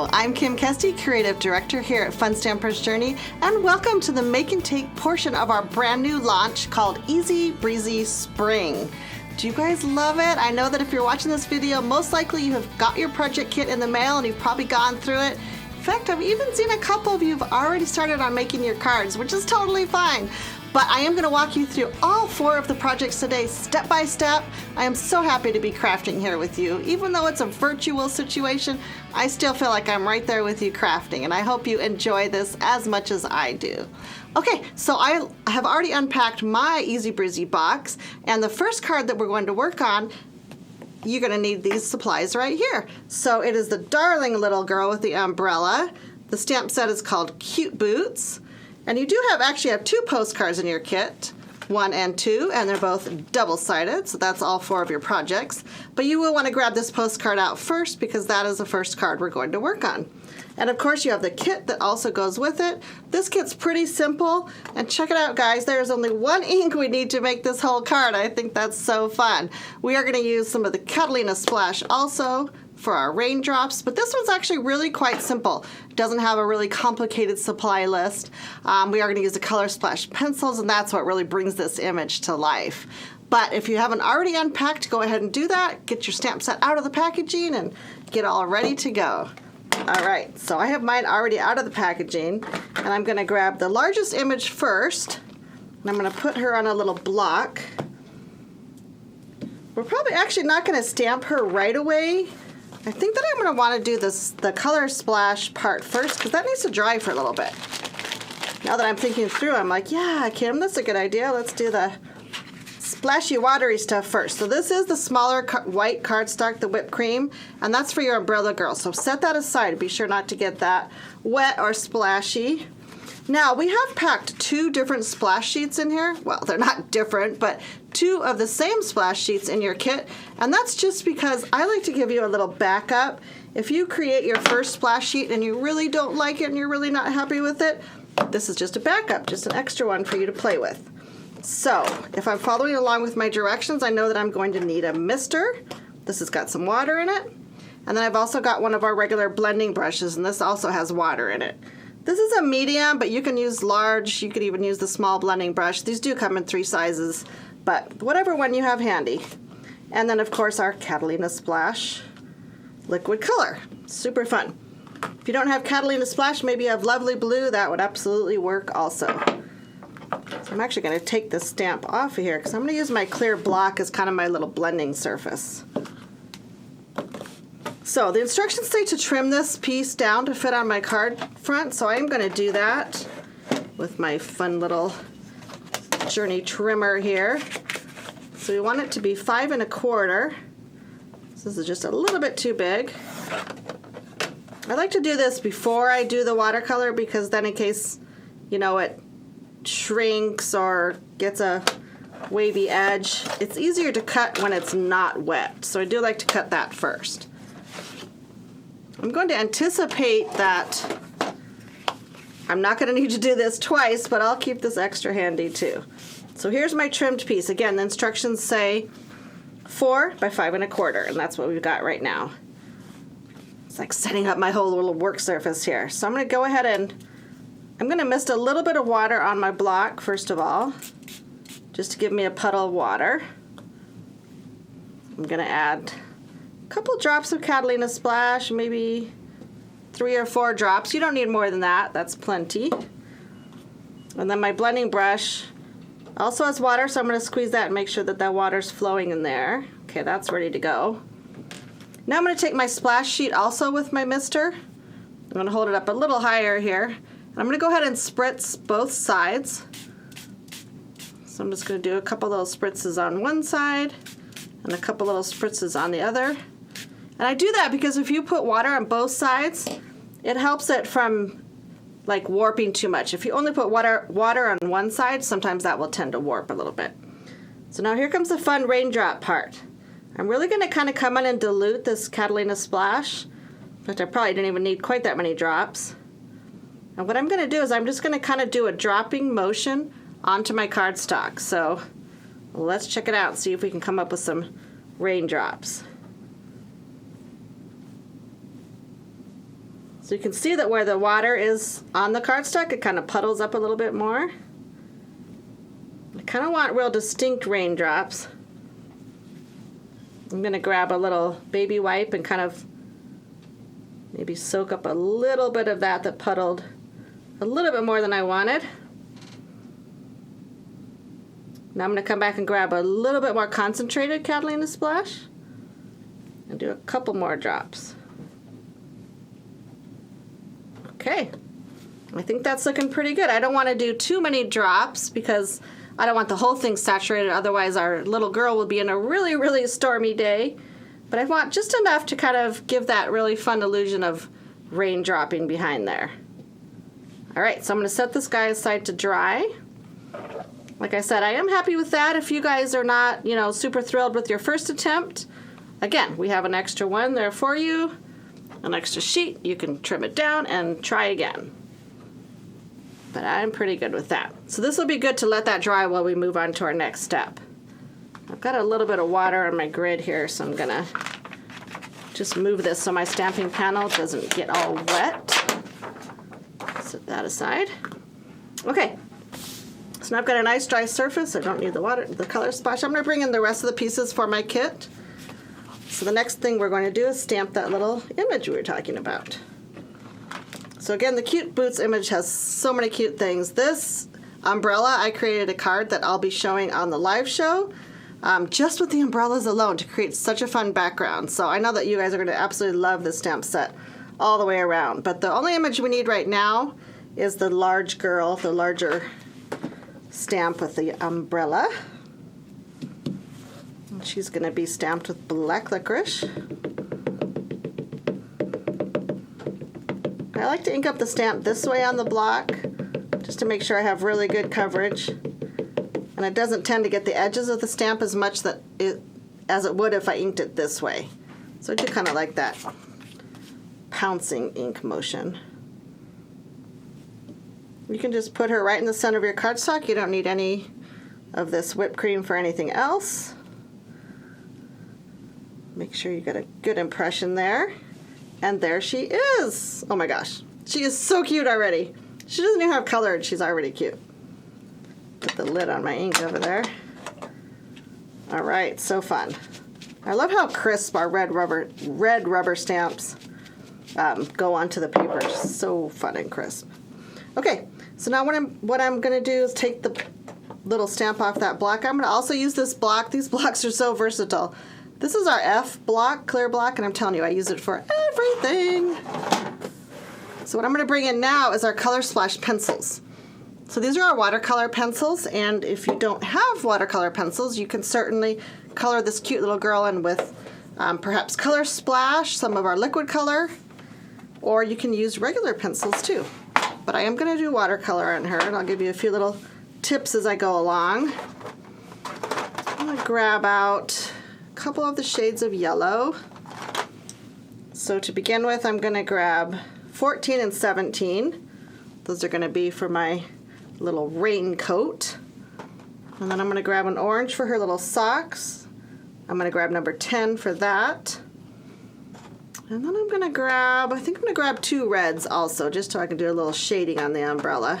Hello, I'm Kim Kesti, Creative Director here at Fun Stamper's Journey, and welcome to the Make and Take portion of our brand new launch called Easy Breezy Spring. Do you guys love it? I know that if you're watching this video, most likely you have got your project kit in the mail and you've probably gone through it. In fact, I've even seen a couple of you have already started on making your cards, which is totally fine. But I am going to walk you through all 4 of the projects today, step by step. I am so happy to be crafting here with you. Even though it's a virtual situation, I still feel like I'm right there with you crafting, and I hope you enjoy this as much as I do. Okay, so I have already unpacked my Easy Breezy box, and the first card that we're going to work on, you're going to need these supplies right here. So it is the darling little girl with the umbrella. The stamp set is called Cute Boots. And you do actually have 2 postcards in your kit, 1 and 2, and they're both double-sided, so that's all 4 of your projects. But you will want to grab this postcard out first because that is the first card we're going to work on. And of course you have the kit that also goes with it. This kit's pretty simple, and check it out guys, there's only 1 ink we need to make this whole card. I think that's so fun. We are going to use some of the Catalina Splash also for our raindrops, but this one's actually really quite simple. It doesn't have a really complicated supply list. We are going to use the Color Splash pencils, and that's what really brings this image to life. But if you haven't already unpacked, go ahead and do that. Get your stamp set out of the packaging and get all ready to go. All right, so I have mine already out of the packaging, and I'm going to grab the largest image first, and I'm going to put her on a little block. We're probably actually not going to stamp her right away. I think that I'm going to want to do the Color Splash part first because that needs to dry for a little bit. Now that I'm thinking through, I'm like, yeah, Kim, that's a good idea. Let's do the splashy, watery stuff first. So this is the smaller white cardstock, the whipped cream, and that's for your umbrella girl. So set that aside. Be sure not to get that wet or splashy. Now, we have packed 2 different splash sheets in here. Well, they're not different, but 2 of the same splash sheets in your kit. And that's just because I like to give you a little backup. If you create your first splash sheet and you really don't like it and you're really not happy with it, this is just a backup, just an extra one for you to play with. So, if I'm following along with my directions, I know that I'm going to need a mister. This has got some water in it. And then I've also got one of our regular blending brushes, and this also has water in it. This is a medium, but you can use large. You could even use the small blending brush. These do come in 3 sizes, but whatever one you have handy. And then, of course, our Catalina Splash liquid color. Super fun. If you don't have Catalina Splash, maybe you have Lovely Blue. That would absolutely work also. So I'm actually going to take this stamp off of here because I'm going to use my clear block as kind of my little blending surface. So the instructions say to trim this piece down to fit on my card front, so I'm going to do that with my fun little Journey trimmer here. So we want it to be 5 1/4. This is just a little bit too big. I like to do this before I do the watercolor because then in case, you know, it shrinks or gets a wavy edge, it's easier to cut when it's not wet. So I do like to cut that first. I'm going to anticipate that I'm not going to need to do this twice, but I'll keep this extra handy too. So here's my trimmed piece. Again, the instructions say 4 by 5 1/4, and that's what we've got right now. It's like setting up my whole little work surface here. So I'm going to go ahead and I'm going to mist a little bit of water on my block, first of all, just to give me a puddle of water. I'm going to add couple drops of Catalina Splash, maybe 3 or 4 drops. You don't need more than that. That's plenty. And then my blending brush also has water, so I'm going to squeeze that and make sure that that water's flowing in there. Okay, that's ready to go. Now I'm going to take my splash sheet also with my mister. I'm going to hold it up a little higher here. And I'm going to go ahead and spritz both sides. So I'm just going to do a couple little spritzes on one side and a couple little spritzes on the other. And I do that because if you put water on both sides, it helps it from like warping too much. If you only put water on one side, sometimes that will tend to warp a little bit. So now here comes the fun raindrop part. I'm really going to kind of come in and dilute this Catalina Splash. In fact, I probably didn't even need quite that many drops. And what I'm going to do is I'm just going to kind of do a dropping motion onto my cardstock. So let's check it out and see if we can come up with some raindrops. So you can see that where the water is on the cardstock, it kind of puddles up a little bit more. I kind of want real distinct raindrops. I'm going to grab a little baby wipe and kind of maybe soak up a little bit of that puddled a little bit more than I wanted. Now I'm going to come back and grab a little bit more concentrated Catalina Splash and do a couple more drops. Okay, I think that's looking pretty good. I don't want to do too many drops because I don't want the whole thing saturated, otherwise our little girl will be in a really, really stormy day. But I want just enough to kind of give that really fun illusion of rain dropping behind there. All right, so I'm going to set this guy aside to dry. Like I said, I am happy with that. If you guys are not, super thrilled with your first attempt, again, we have an extra one there for you. An extra sheet, you can trim it down and try again. But I'm pretty good with that. So this will be good to let that dry while we move on to our next step. I've got a little bit of water on my grid here, so I'm gonna just move this so my stamping panel doesn't get all wet. Set that aside. Okay, so now I've got a nice dry surface. I don't need the color splash. I'm gonna bring in the rest of the pieces for my kit. So the next thing we're going to do is stamp that little image we were talking about. So again, the cute boots image has so many cute things. This umbrella, I created a card that I'll be showing on the live show, just with the umbrellas alone to create such a fun background. So I know that you guys are going to absolutely love this stamp set all the way around. But the only image we need right now is the large girl, the larger stamp with the umbrella. She's going to be stamped with black licorice. I like to ink up the stamp this way on the block just to make sure I have really good coverage. And it doesn't tend to get the edges of the stamp as much as it would if I inked it this way. So I do kind of like that pouncing ink motion. You can just put her right in the center of your cardstock. You don't need any of this whipped cream for anything else. Make sure you get a good impression there. And there she is. Oh my gosh. She is so cute already. She doesn't even have color and she's already cute. Put the lid on my ink over there. All right, so fun. I love how crisp our red rubber stamps go onto the paper. So fun and crisp. Okay, so now what I'm gonna do is take the little stamp off that block. I'm gonna also use this block. These blocks are so versatile. This is our F block, clear block, and I'm telling you, I use it for everything. So what I'm going to bring in now is our Color Splash pencils. So these are our watercolor pencils, and if you don't have watercolor pencils, you can certainly color this cute little girl in with perhaps Color Splash, some of our liquid color, or you can use regular pencils too. But I am going to do watercolor on her, and I'll give you a few little tips as I go along. I'm going to grab out couple of the shades of yellow. So to begin with, I'm going to grab 14 and 17. Those are going to be for my little raincoat. And then I'm going to grab an orange for her little socks. I'm going to grab number 10 for that. And then I'm going to grab, I think I'm going to grab 2 reds also, just so I can do a little shading on the umbrella.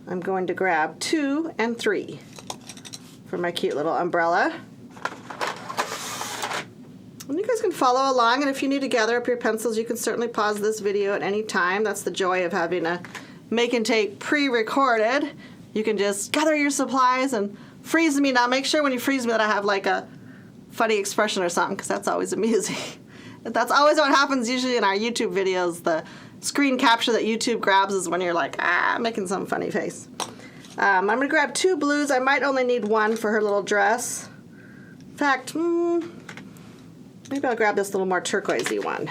I'm going to grab 2 and 3 for my cute little umbrella. And you guys can follow along, and if you need to gather up your pencils, you can certainly pause this video at any time. That's the joy of having a make and take pre-recorded. You can just gather your supplies and freeze me. Now make sure when you freeze me that I have like a funny expression or something, because that's always amusing. That's always what happens usually in our YouTube videos. The screen capture that YouTube grabs is when you're like, making some funny face. I'm going to grab 2 blues. I might only need 1 for her little dress. In fact, maybe I'll grab this little more turquoisey one.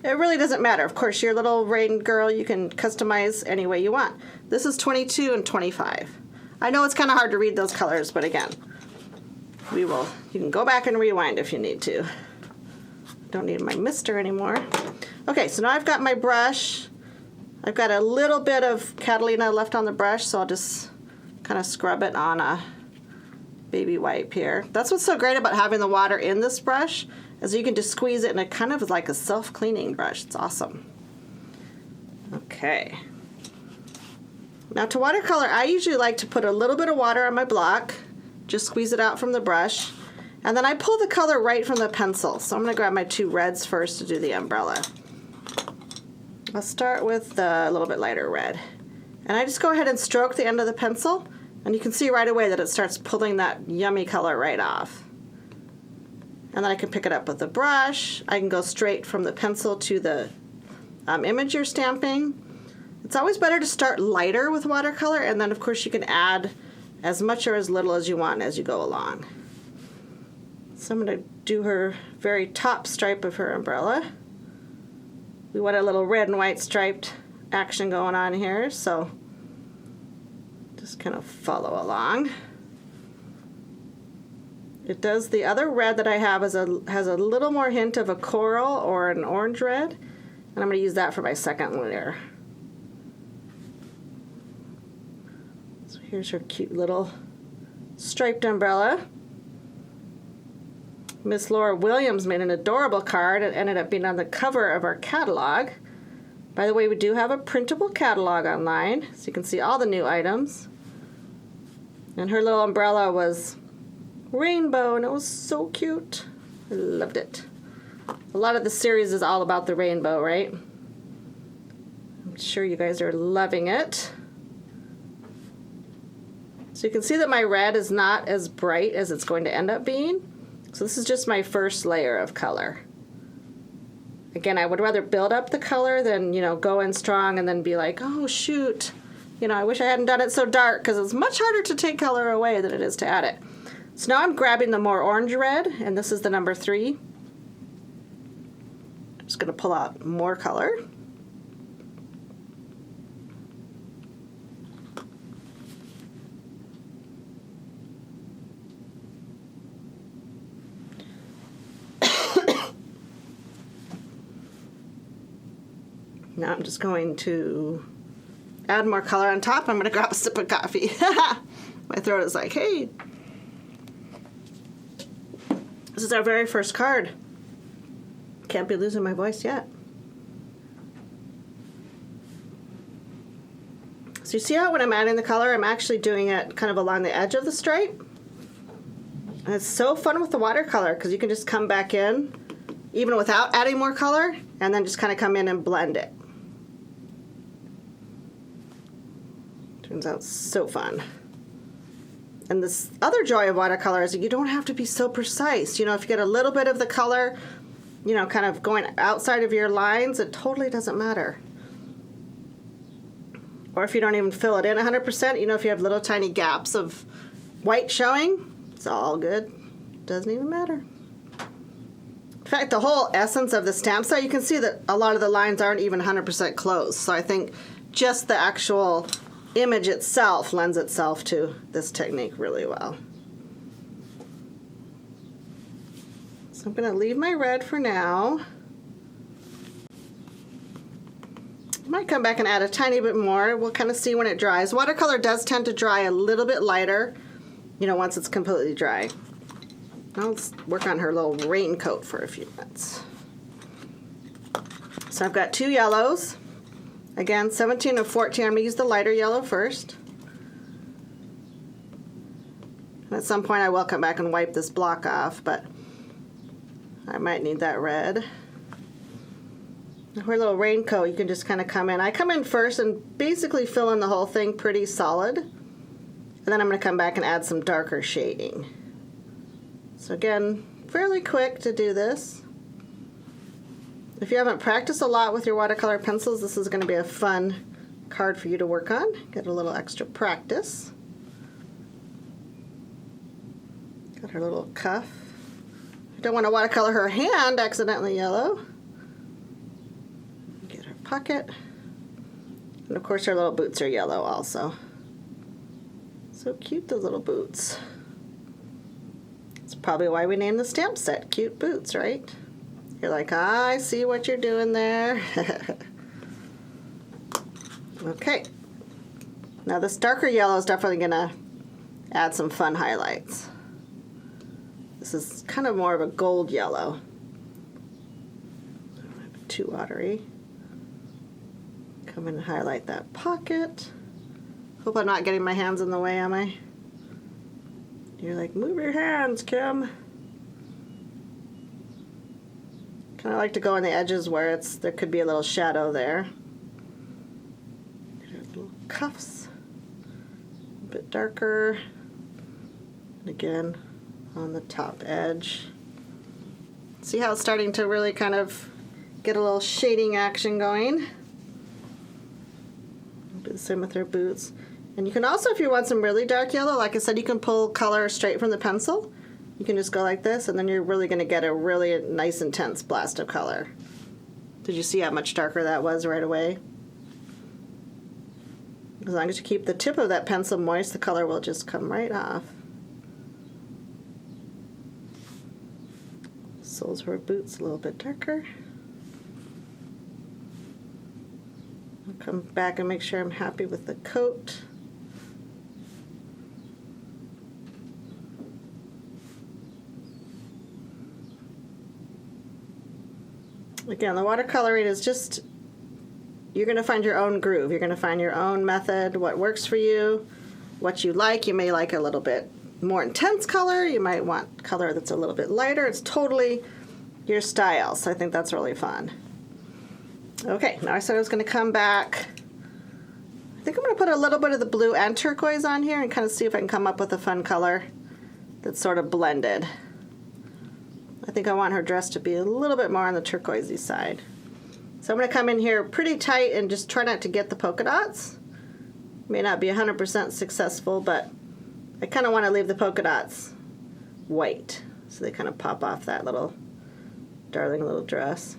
It really doesn't matter. Of course, your little rain girl, you can customize any way you want. This is 22 and 25. I know it's kind of hard to read those colors, but again, you can go back and rewind if you need to. Don't need my mister anymore. Okay, so now I've got my brush. I've got a little bit of Catalina left on the brush, so I'll just kind of scrub it on a baby wipe here. That's what's so great about having the water in this brush, is you can just squeeze it and it kind of is like a self-cleaning brush. It's awesome. Okay. Now to watercolor, I usually like to put a little bit of water on my block, just squeeze it out from the brush, and then I pull the color right from the pencil. So I'm going to grab my two reds first to do the umbrella. I'll start with the little bit lighter red. And I just go ahead and stroke the end of the pencil, and you can see right away that it starts pulling that yummy color right off. And then I can pick it up with the brush. I can go straight from the pencil to the image you're stamping. It's always better to start lighter with watercolor, and then of course you can add as much or as little as you want as you go along. So I'm going to do her very top stripe of her umbrella. We want a little red and white striped action going on here, so just kind of follow along. It does, the other red that I have has a little more hint of a coral or an orange red, and I'm going to use that for my second layer. So here's her cute little striped umbrella. Miss Laura Williams made an adorable card. It ended up being on the cover of our catalog. By the way, we do have a printable catalog online, so you can see all the new items. And her little umbrella was rainbow, and it was so cute. I loved it. A lot of the series is all about the rainbow, right? I'm sure you guys are loving it. So you can see that my red is not as bright as it's going to end up being. So this is just my first layer of color. Again, I would rather build up the color than, go in strong and then be like, oh, shoot. I wish I hadn't done it so dark, because it's much harder to take color away than it is to add it. So now I'm grabbing the more orange red, and this is the number 3. I'm just going to pull out more color. Now I'm just going to add more color on top. I'm going to grab a sip of coffee. My throat is like, hey. This is our very first card. Can't be losing my voice yet. So you see how when I'm adding the color, I'm actually doing it kind of along the edge of the stripe? And it's so fun with the watercolor because you can just come back in, even without adding more color, and then just kind of come in and blend it. Turns out so fun. And this other joy of watercolor is that you don't have to be so precise. If you get a little bit of the color, kind of going outside of your lines, it totally doesn't matter. Or if you don't even fill it in 100%, if you have little tiny gaps of white showing, it's all good. Doesn't even matter. In fact, the whole essence of the stamp set, you can see that a lot of the lines aren't even 100% closed. So I think just the actual image itself lends itself to this technique really well. So I'm going to leave my red for now. I might come back and add a tiny bit more. We'll kind of see when it dries. Watercolor does tend to dry a little bit lighter, once it's completely dry. Now let's work on her little raincoat for a few minutes. So I've got 2 yellows. Again, 17 and 14, I'm going to use the lighter yellow first. And at some point I will come back and wipe this block off, but I might need that red. Her little raincoat, you can just kind of come in. I come in first and basically fill in the whole thing pretty solid. And then I'm going to come back and add some darker shading. So again, fairly quick to do this. If you haven't practiced a lot with your watercolor pencils, this is going to be a fun card for you to work on. Get a little extra practice. Got her little cuff. I don't want to watercolor her hand accidentally yellow. Get her pocket. And of course her little boots are yellow also. So cute, those little boots. That's probably why we named the stamp set Cute Boots, right? You're like, I see what you're doing there. Okay. Now this darker yellow is definitely going to add some fun highlights. This is kind of more of a gold yellow. Too watery. Come in and highlight that pocket. Hope I'm not getting my hands in the way, am I? You're like, move your hands, Kim. Kind of like to go on the edges where there could be a little shadow there. Little cuffs, a bit darker. And again, on the top edge. See how it's starting to really kind of get a little shading action going. Do the same with her boots. And you can also, if you want some really dark yellow, like I said, you can pull color straight from the pencil. You can just go like this, and then you're really going to get a really nice, intense blast of color. Did you see how much darker that was right away? As long as you keep the tip of that pencil moist, the color will just come right off. Soles of her boots a little bit darker. I'll come back and make sure I'm happy with the coat. Again, the watercoloring is just, you're going to find your own groove. You're going to find your own method, what works for you, what you like. You may like a little bit more intense color. You might want color that's a little bit lighter. It's totally your style, so I think that's really fun. Okay, now I said I was going to come back. I think I'm going to put a little bit of the blue and turquoise on here and kind of see if I can come up with a fun color that's sort of blended. I think I want her dress to be a little bit more on the turquoisey side. So I'm going to come in here pretty tight and just try not to get the polka dots. May not be 100% successful, but I kind of want to leave the polka dots white so they kind of pop off that little darling little dress.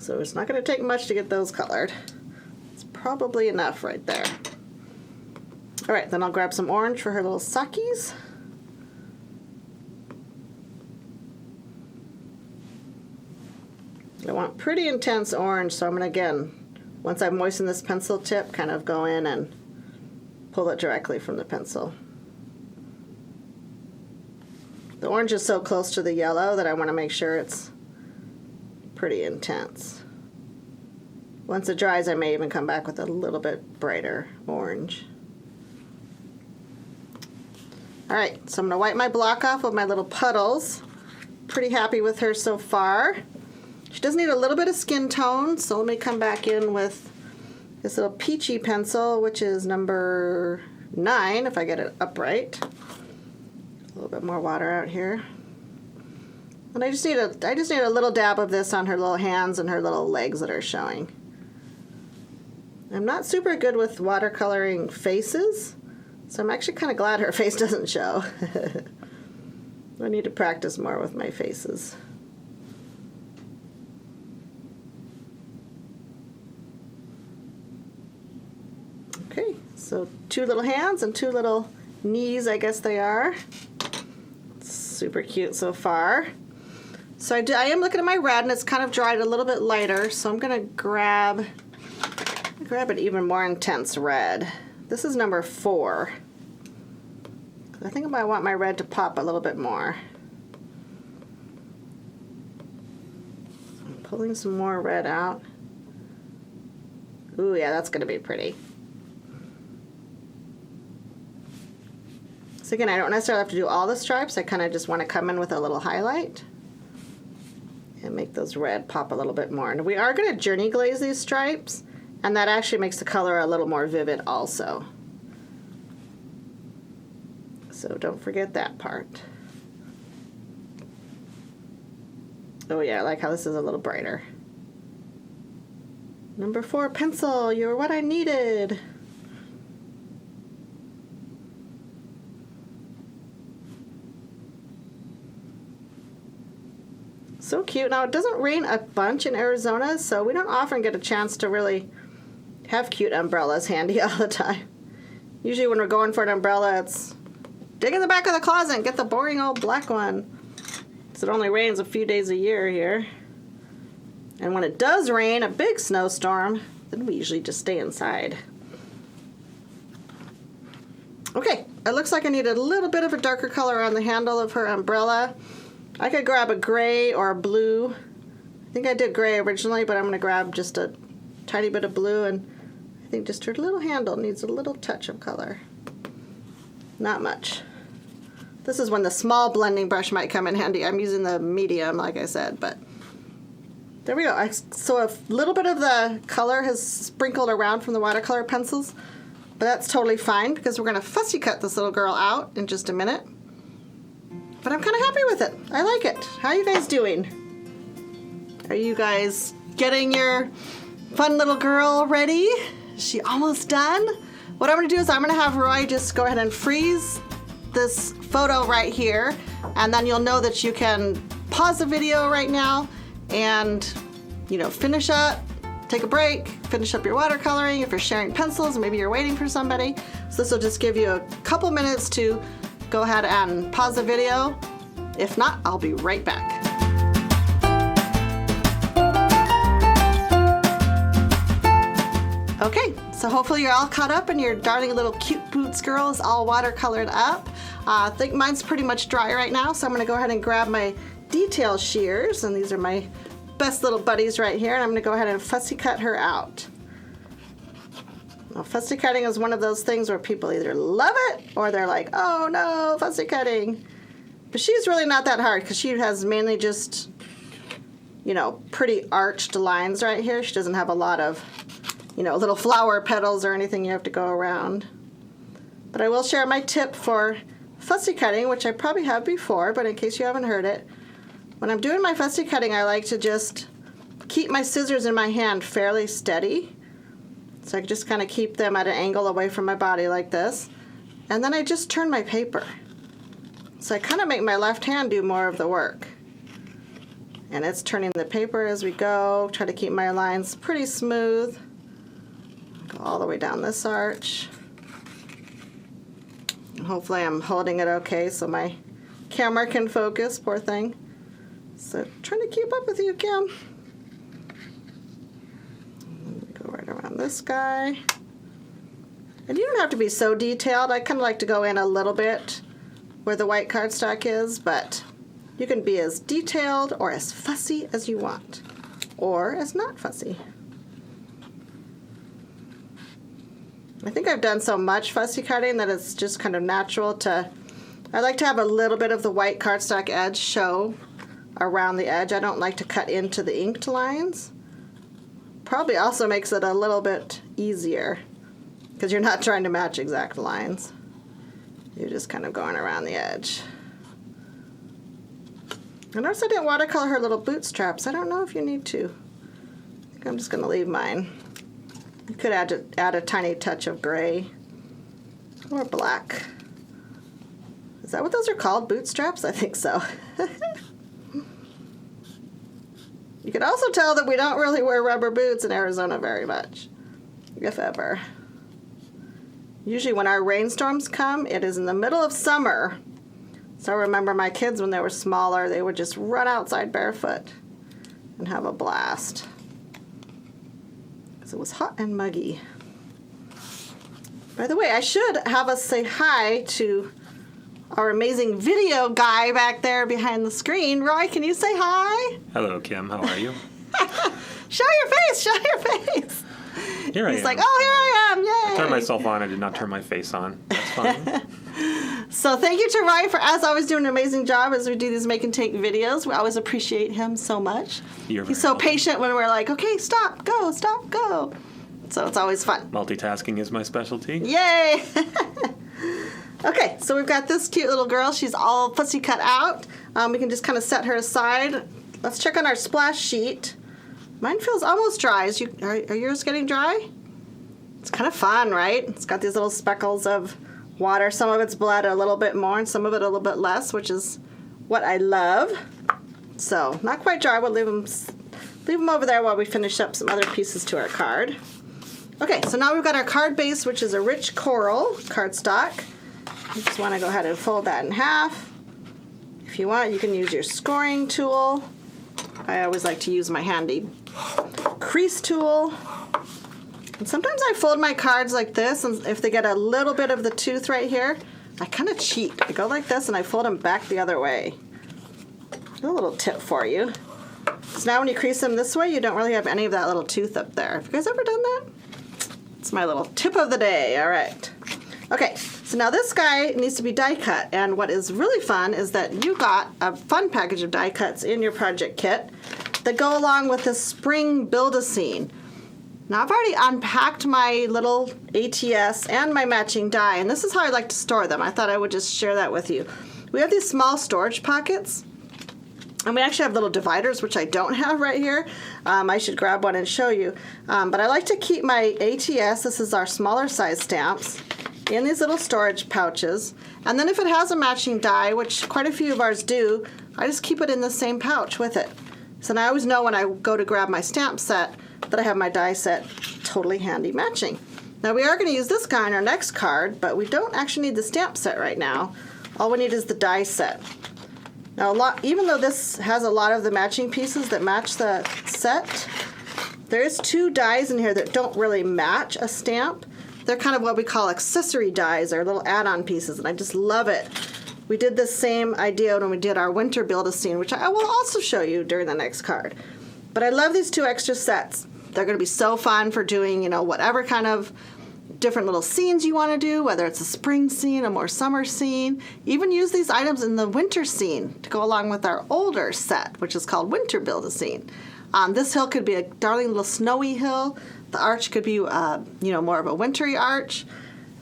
So it's not going to take much to get those colored. It's probably enough right there. All right, then I'll grab some orange for her little sakis. I want pretty intense orange, so I'm going to, again, once I moisten this pencil tip, kind of go in and pull it directly from the pencil. The orange is so close to the yellow that I want to make sure it's pretty intense. Once it dries, I may even come back with a little bit brighter orange. All right, so I'm going to wipe my block off with my little puddles. Pretty happy with her so far. She does need a little bit of skin tone, so let me come back in with this little peachy pencil, which is number 9, if I get it upright. A little bit more water out here. And I just need a little dab of this on her little hands and her little legs that are showing. I'm not super good with watercoloring faces, so I'm actually kind of glad her face doesn't show. I need to practice more with my faces. Okay, so 2 little hands and 2 little knees, I guess they are. Super cute so far. So I am looking at my red, and it's kind of dried a little bit lighter, so I'm going to grab an even more intense red. This is number 4. I think I might want my red to pop a little bit more. So I'm pulling some more red out. Ooh, yeah, that's going to be pretty. So again, I don't necessarily have to do all the stripes. I kind of just want to come in with a little highlight and make those red pop a little bit more. And we are going to journey glaze these stripes, and that actually makes the color a little more vivid also. So don't forget that part. Oh yeah, I like how this is a little brighter. Number 4 pencil, you're what I needed. So cute. Now, it doesn't rain a bunch in Arizona, so we don't often get a chance to really have cute umbrellas handy all the time. Usually when we're going for an umbrella, it's dig in the back of the closet and get the boring old black one. So it only rains a few days a year here. And when it does rain, a big snowstorm, then we usually just stay inside. Okay, it looks like I need a little bit of a darker color on the handle of her umbrella. I could grab a gray or a blue. I think I did gray originally, but I'm going to grab just a tiny bit of blue, and I think just her little handle needs a little touch of color. Not much. This is when the small blending brush might come in handy. I'm using the medium, like I said, but there we go. So a little bit of the color has sprinkled around from the watercolor pencils, but that's totally fine because we're going to fussy cut this little girl out in just a minute. But I'm kind of happy with it. I like it. How are you guys doing? Are you guys getting your fun little girl ready? Is she almost done? What I'm going to do is I'm going to have Roy just go ahead and freeze this photo right here, and then you'll know that you can pause the video right now and, you know, finish up, take a break, finish up your watercoloring. If you're sharing pencils, maybe you're waiting for somebody. So this will just give you a couple minutes to go ahead and pause the video. If not, I'll be right back. Okay, so hopefully you're all caught up and your darling little cute boots girl is all watercolored up. I think mine's pretty much dry right now, so I'm going to go ahead and grab my detail shears, and these are my best little buddies right here, and I'm going to go ahead and fussy cut her out. Now, fussy cutting is one of those things where people either love it or they're like, oh no, fussy cutting. But she's really not that hard because she has mainly just, you know, pretty arched lines right here. She doesn't have a lot of, you know, little flower petals or anything you have to go around. But I will share my tip for fussy cutting, which I probably have before, but in case you haven't heard it, when I'm doing my fussy cutting, I like to just keep my scissors in my hand fairly steady. So I can just kind of keep them at an angle away from my body like this. And then I just turn my paper. So I kind of make my left hand do more of the work. And it's turning the paper as we go. Try to keep my lines pretty smooth. Go all the way down this arch. And hopefully I'm holding it okay so my camera can focus, poor thing. So trying to keep up with you, Kim. Go right around this guy. And you don't have to be so detailed. I kind of like to go in a little bit where the white cardstock is, but you can be as detailed or as fussy as you want, or as not fussy. I think I've done so much fussy cutting that it's just kind of natural to, I like to have a little bit of the white cardstock edge show around the edge. I don't like to cut into the inked lines. Probably also makes it a little bit easier because you're not trying to match exact lines. You're just kind of going around the edge. I noticed I didn't watercolor her little bootstraps. I don't know if you need to. I think I'm just going to leave mine. You could add a tiny touch of gray or black. Is that what those are called? Bootstraps? I think so. You can also tell that we don't really wear rubber boots in Arizona very much, if ever. Usually when our rainstorms come, it is in the middle of summer. So I remember my kids when they were smaller, they would just run outside barefoot and have a blast. Because it was hot and muggy. By the way, I should have us say hi to our amazing video guy back there behind the screen. Roy, can you say hi? Hello, Kim. How are you? Show your face! Show your face! Here I am. He's like, oh, here I am! Yay! I turned myself on. I did not turn my face on. That's fine. So thank you to Roy for, as always, doing an amazing job as we do these make and take videos. We always appreciate him so much. He's so patient when we're like, okay, stop, go, stop, go. So it's always fun. Multitasking is my specialty. Yay! Okay, so we've got this cute little girl. She's all fussy cut out. We can just kind of set her aside. Let's check on our splash sheet. Mine feels almost dry. Are yours getting dry? It's kind of fun, right? It's got these little speckles of water. Some of it's bled a little bit more and some of it a little bit less, which is what I love. So, not quite dry. We'll leave them over there while we finish up some other pieces to our card. Okay, so now we've got our card base, which is a rich coral cardstock. You just want to go ahead and fold that in half. If you want, you can use your scoring tool. I always like to use my handy crease tool. And sometimes I fold my cards like this, and if they get a little bit of the tooth right here, I kind of cheat. I go like this, and I fold them back the other way. A little tip for you. So now when you crease them this way, you don't really have any of that little tooth up there. Have you guys ever done that? It's my little tip of the day. All right. Okay, so now this guy needs to be die cut, and what is really fun is that you got a fun package of die cuts in your project kit that go along with this spring build-a-scene. Now I've already unpacked my little ATS and my matching die, and this is how I like to store them. I thought I would just share that with you. We have these small storage pockets, and we actually have little dividers, which I don't have right here. I should grab one and show you. But I like to keep my ATS, this is our smaller size stamps, in these little storage pouches. And then if it has a matching die, which quite a few of ours do, I just keep it in the same pouch with it. So now I always know when I go to grab my stamp set that I have my die set totally handy matching. Now we are going to use this guy on our next card, but we don't actually need the stamp set right now. All we need is the die set. Now even though this has a lot of the matching pieces that match the set, there is 2 dies in here that don't really match a stamp. They're kind of what we call accessory dies, or little add-on pieces, and I just love it. We did this same idea when we did our winter build-a-scene, which I will also show you during the next card. But I love these 2 extra sets. They're going to be so fun for doing, whatever kind of different little scenes you want to do, whether it's a spring scene, a more summer scene. Even use these items in the winter scene to go along with our older set, which is called Winter Build-a-Scene. This hill could be a darling little snowy hill. The arch could be, more of a wintry arch.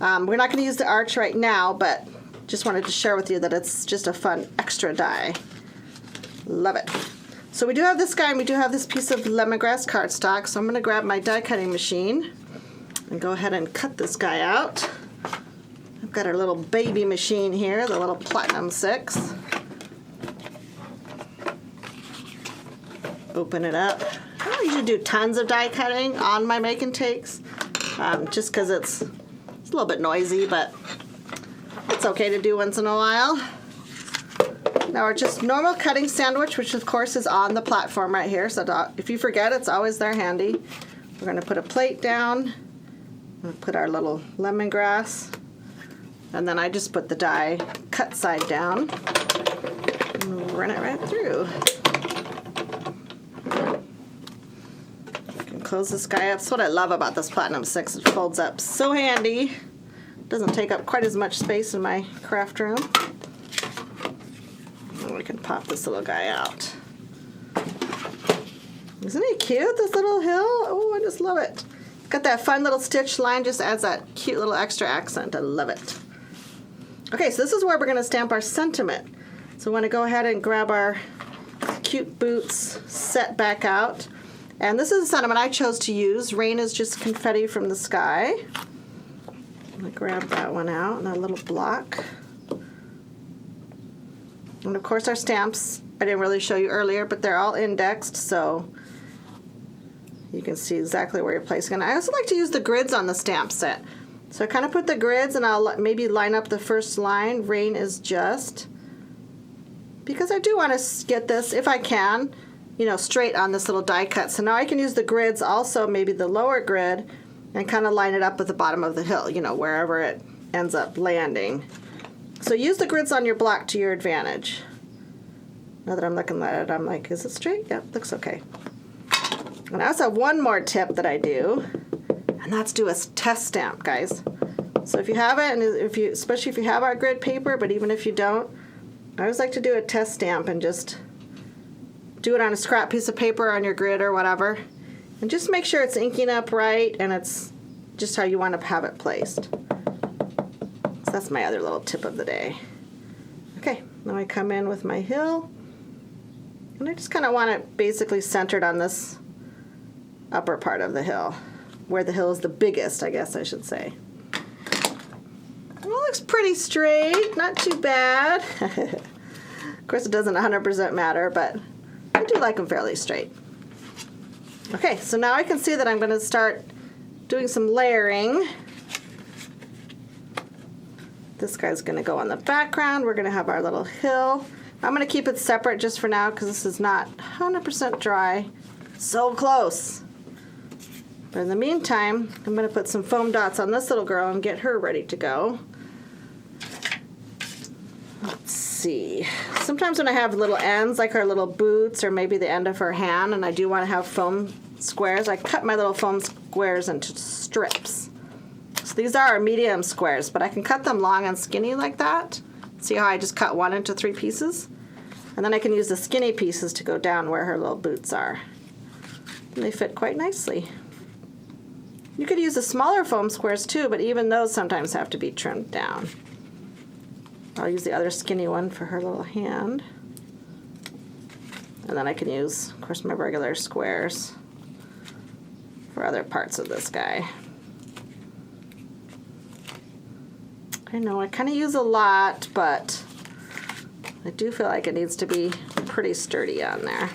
We're not going to use the arch right now, but just wanted to share with you that it's just a fun extra die. Love it. So we do have this guy, and we do have this piece of lemongrass cardstock. So I'm going to grab my die cutting machine and go ahead and cut this guy out. I've got our little baby machine here, the little Platinum 6. Open it up. I don't usually do tons of die cutting on my make and takes, just because it's a little bit noisy, but it's okay to do once in a while. Now our just normal cutting sandwich, which of course is on the platform right here, so if you forget, it's always there handy. We're going to put a plate down, we'll put our little lemongrass, and then I just put the die cut side down and run it right through. Close this guy up. That's what I love about this Platinum 6. It folds up so handy. Doesn't take up quite as much space in my craft room. And we can pop this little guy out. Isn't he cute, this little hill? Oh, I just love it. Got that fun little stitch line, just adds that cute little extra accent. I love it. Okay, so this is where we're going to stamp our sentiment. So we want to go ahead and grab our cute boots set back out. And this is the sentiment I chose to use. Rain is just confetti from the sky. I'm going to grab that one out and that little block. And of course our stamps, I didn't really show you earlier, but they're all indexed, so you can see exactly where you're placing it. I also like to use the grids on the stamp set. So I kind of put the grids and I'll maybe line up the first line. Rain is just, because I do want to get this, if I can, straight on this little die cut. So now I can use the grids, also maybe the lower grid, and kind of line it up at the bottom of the hill, wherever it ends up landing. So use the grids on your block to your advantage. Now that I'm looking at it, I'm like, is it straight? Yep, looks okay. And I also have one more tip that I do, and that's do a test stamp, guys. So if you have it, and especially if you have our grid paper, but even if you don't, I always like to do a test stamp and just do it on a scrap piece of paper on your grid or whatever. And just make sure it's inking up right and it's just how you want to have it placed. So that's my other little tip of the day. Okay, now I come in with my hill. And I just kind of want it basically centered on this upper part of the hill, where the hill is the biggest, I guess I should say. Well, it looks pretty straight, not too bad. Of course, it doesn't 100% matter, but I do like them fairly straight. Okay, so now I can see that I'm going to start doing some layering. This guy's going to go on the background. We're going to have our little hill. I'm going to keep it separate just for now because this is not 100% dry. So close. But in the meantime, I'm going to put some foam dots on this little girl and get her ready to go. Let's see. see. Sometimes when I have little ends, like her little boots or maybe the end of her hand, and I do want to have foam squares, I cut my little foam squares into strips. So these are medium squares, but I can cut them long and skinny like that. See how I just cut one into 3 pieces? And then I can use the skinny pieces to go down where her little boots are. And they fit quite nicely. You could use the smaller foam squares too, but even those sometimes have to be trimmed down. I'll use the other skinny one for her little hand. And then I can use, of course, my regular squares for other parts of this guy. I know I kind of use a lot, but I do feel like it needs to be pretty sturdy on there.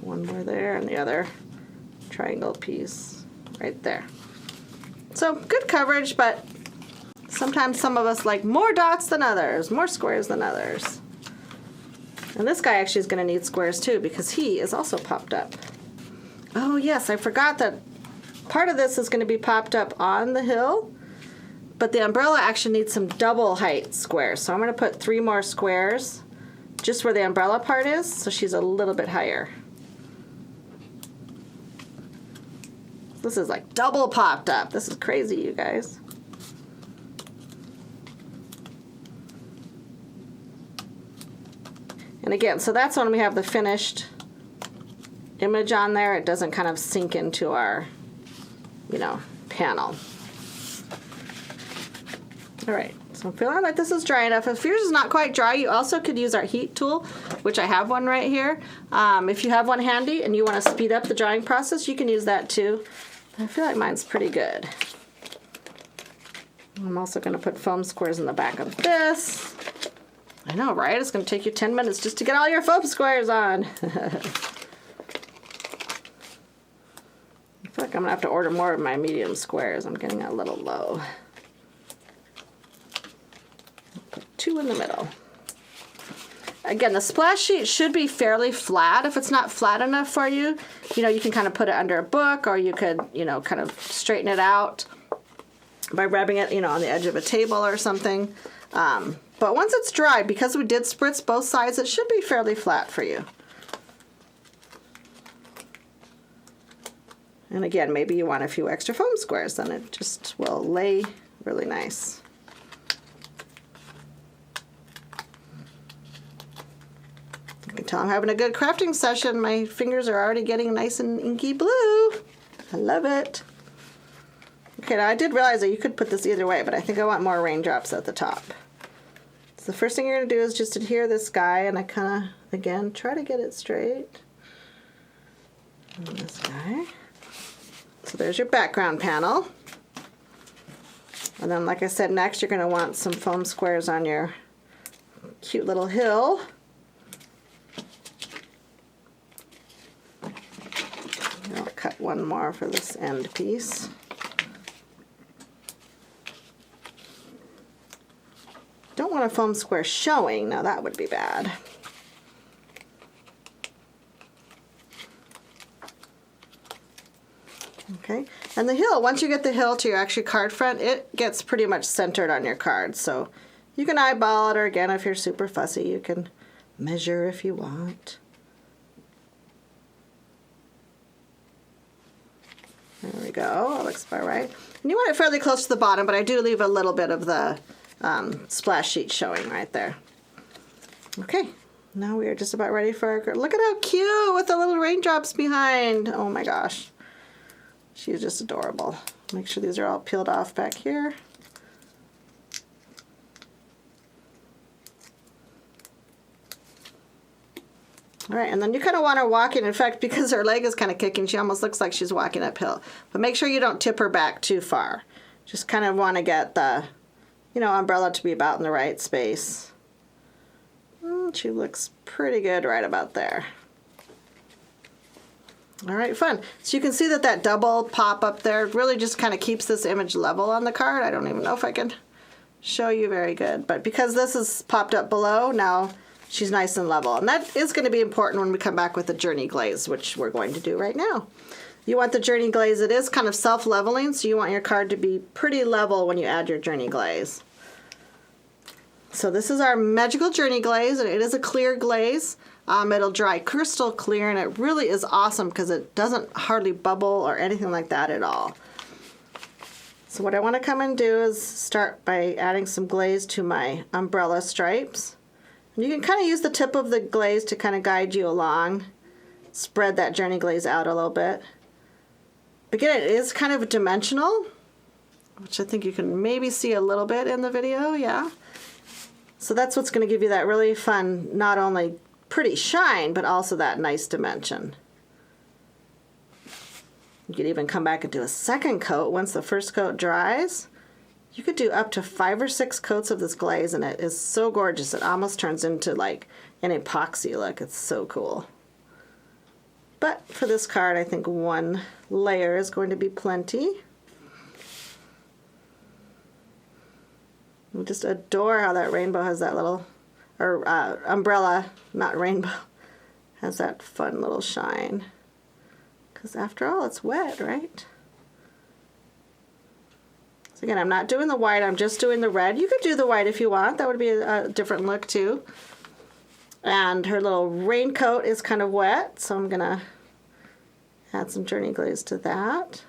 One more there and the other triangle piece right there. So good coverage, but sometimes some of us like more dots than others, more squares than others. And this guy actually is going to need squares too because he is also popped up. Oh yes, I forgot that part of this is going to be popped up on the hill, but the umbrella actually needs some double height squares. So I'm going to put 3 more squares just where the umbrella part is, so she's a little bit higher. This is like double popped up. This is crazy, you guys. And again, so that's when we have the finished image on there. It doesn't kind of sink into our, panel. All right, so I'm feeling like this is dry enough. If yours is not quite dry, you also could use our heat tool, which I have one right here. If you have one handy and you want to speed up the drying process, you can use that too. I feel like mine's pretty good. I'm also going to put foam squares in the back of this. I know, right? It's going to take you 10 minutes just to get all your foam squares on. I feel like I'm going to have to order more of my medium squares. I'm getting a little low. Put 2 in the middle. Again, the splash sheet should be fairly flat. If it's not flat enough for you, you can kind of put it under a book, or you could, kind of straighten it out by rubbing it, on the edge of a table or something. But once it's dry, because we did spritz both sides, it should be fairly flat for you. And again, maybe you want a few extra foam squares, then it just will lay really nice. You can tell I'm having a good crafting session. My fingers are already getting nice and inky blue. I love it. Okay, now I did realize that you could put this either way, but I think I want more raindrops at the top. So the first thing you're going to do is just adhere this guy, and I kind of, again, try to get it straight. And this guy. So there's your background panel. And then, like I said, next you're going to want some foam squares on your cute little hill. I'll cut one more for this end piece. Don't want a foam square showing. Now that would be bad. Okay, and the hill, once you get the hill to your actual card front, it gets pretty much centered on your card. So you can eyeball it, or again, if you're super fussy, you can measure if you want. There we go, that looks about right. And you want it fairly close to the bottom, but I do leave a little bit of the splash sheet showing right there. Okay, now we are just about ready for our, look at how cute with the little raindrops behind. Oh my gosh. She's just adorable. Make sure these are all peeled off back here. All right, and then you kind of want her walking. In fact, because her leg is kind of kicking, she almost looks like she's walking uphill. But make sure you don't tip her back too far. Just kind of want to get the, umbrella to be about in the right space. She looks pretty good right about there. All right, fun. So you can see that double pop up there really just kind of keeps this image level on the card. I don't even know if I can show you very good. But because this is popped up below, now she's nice and level. And that is going to be important when we come back with the Journey Glaze, which we're going to do right now. You want the Journey Glaze, it is kind of self-leveling, so you want your card to be pretty level when you add your Journey Glaze. So this is our Magical Journey glaze, and it is a clear glaze. It'll dry crystal clear, and it really is awesome because it doesn't hardly bubble or anything like that at all. So what I want to come and do is start by adding some glaze to my umbrella stripes. And you can kind of use the tip of the glaze to kind of guide you along. Spread that journey glaze out a little bit. Again, it is kind of dimensional, which I think you can maybe see a little bit in the video, yeah. So that's what's going to give you that really fun, not only pretty shine, but also that nice dimension. You could even come back and do a second coat once the first coat dries. You could do up to 5 or 6 coats of this glaze, and it is so gorgeous. It almost turns into like an epoxy look. It's so cool. But for this card, I think 1 layer is going to be plenty. I just adore how that rainbow has that little, or umbrella, not rainbow, has that fun little shine. Because after all, it's wet, right? So again, I'm not doing the white, I'm just doing the red. You could do the white if you want. That would be a different look too. And her little raincoat is kind of wet, so I'm going to add some journey glaze to that.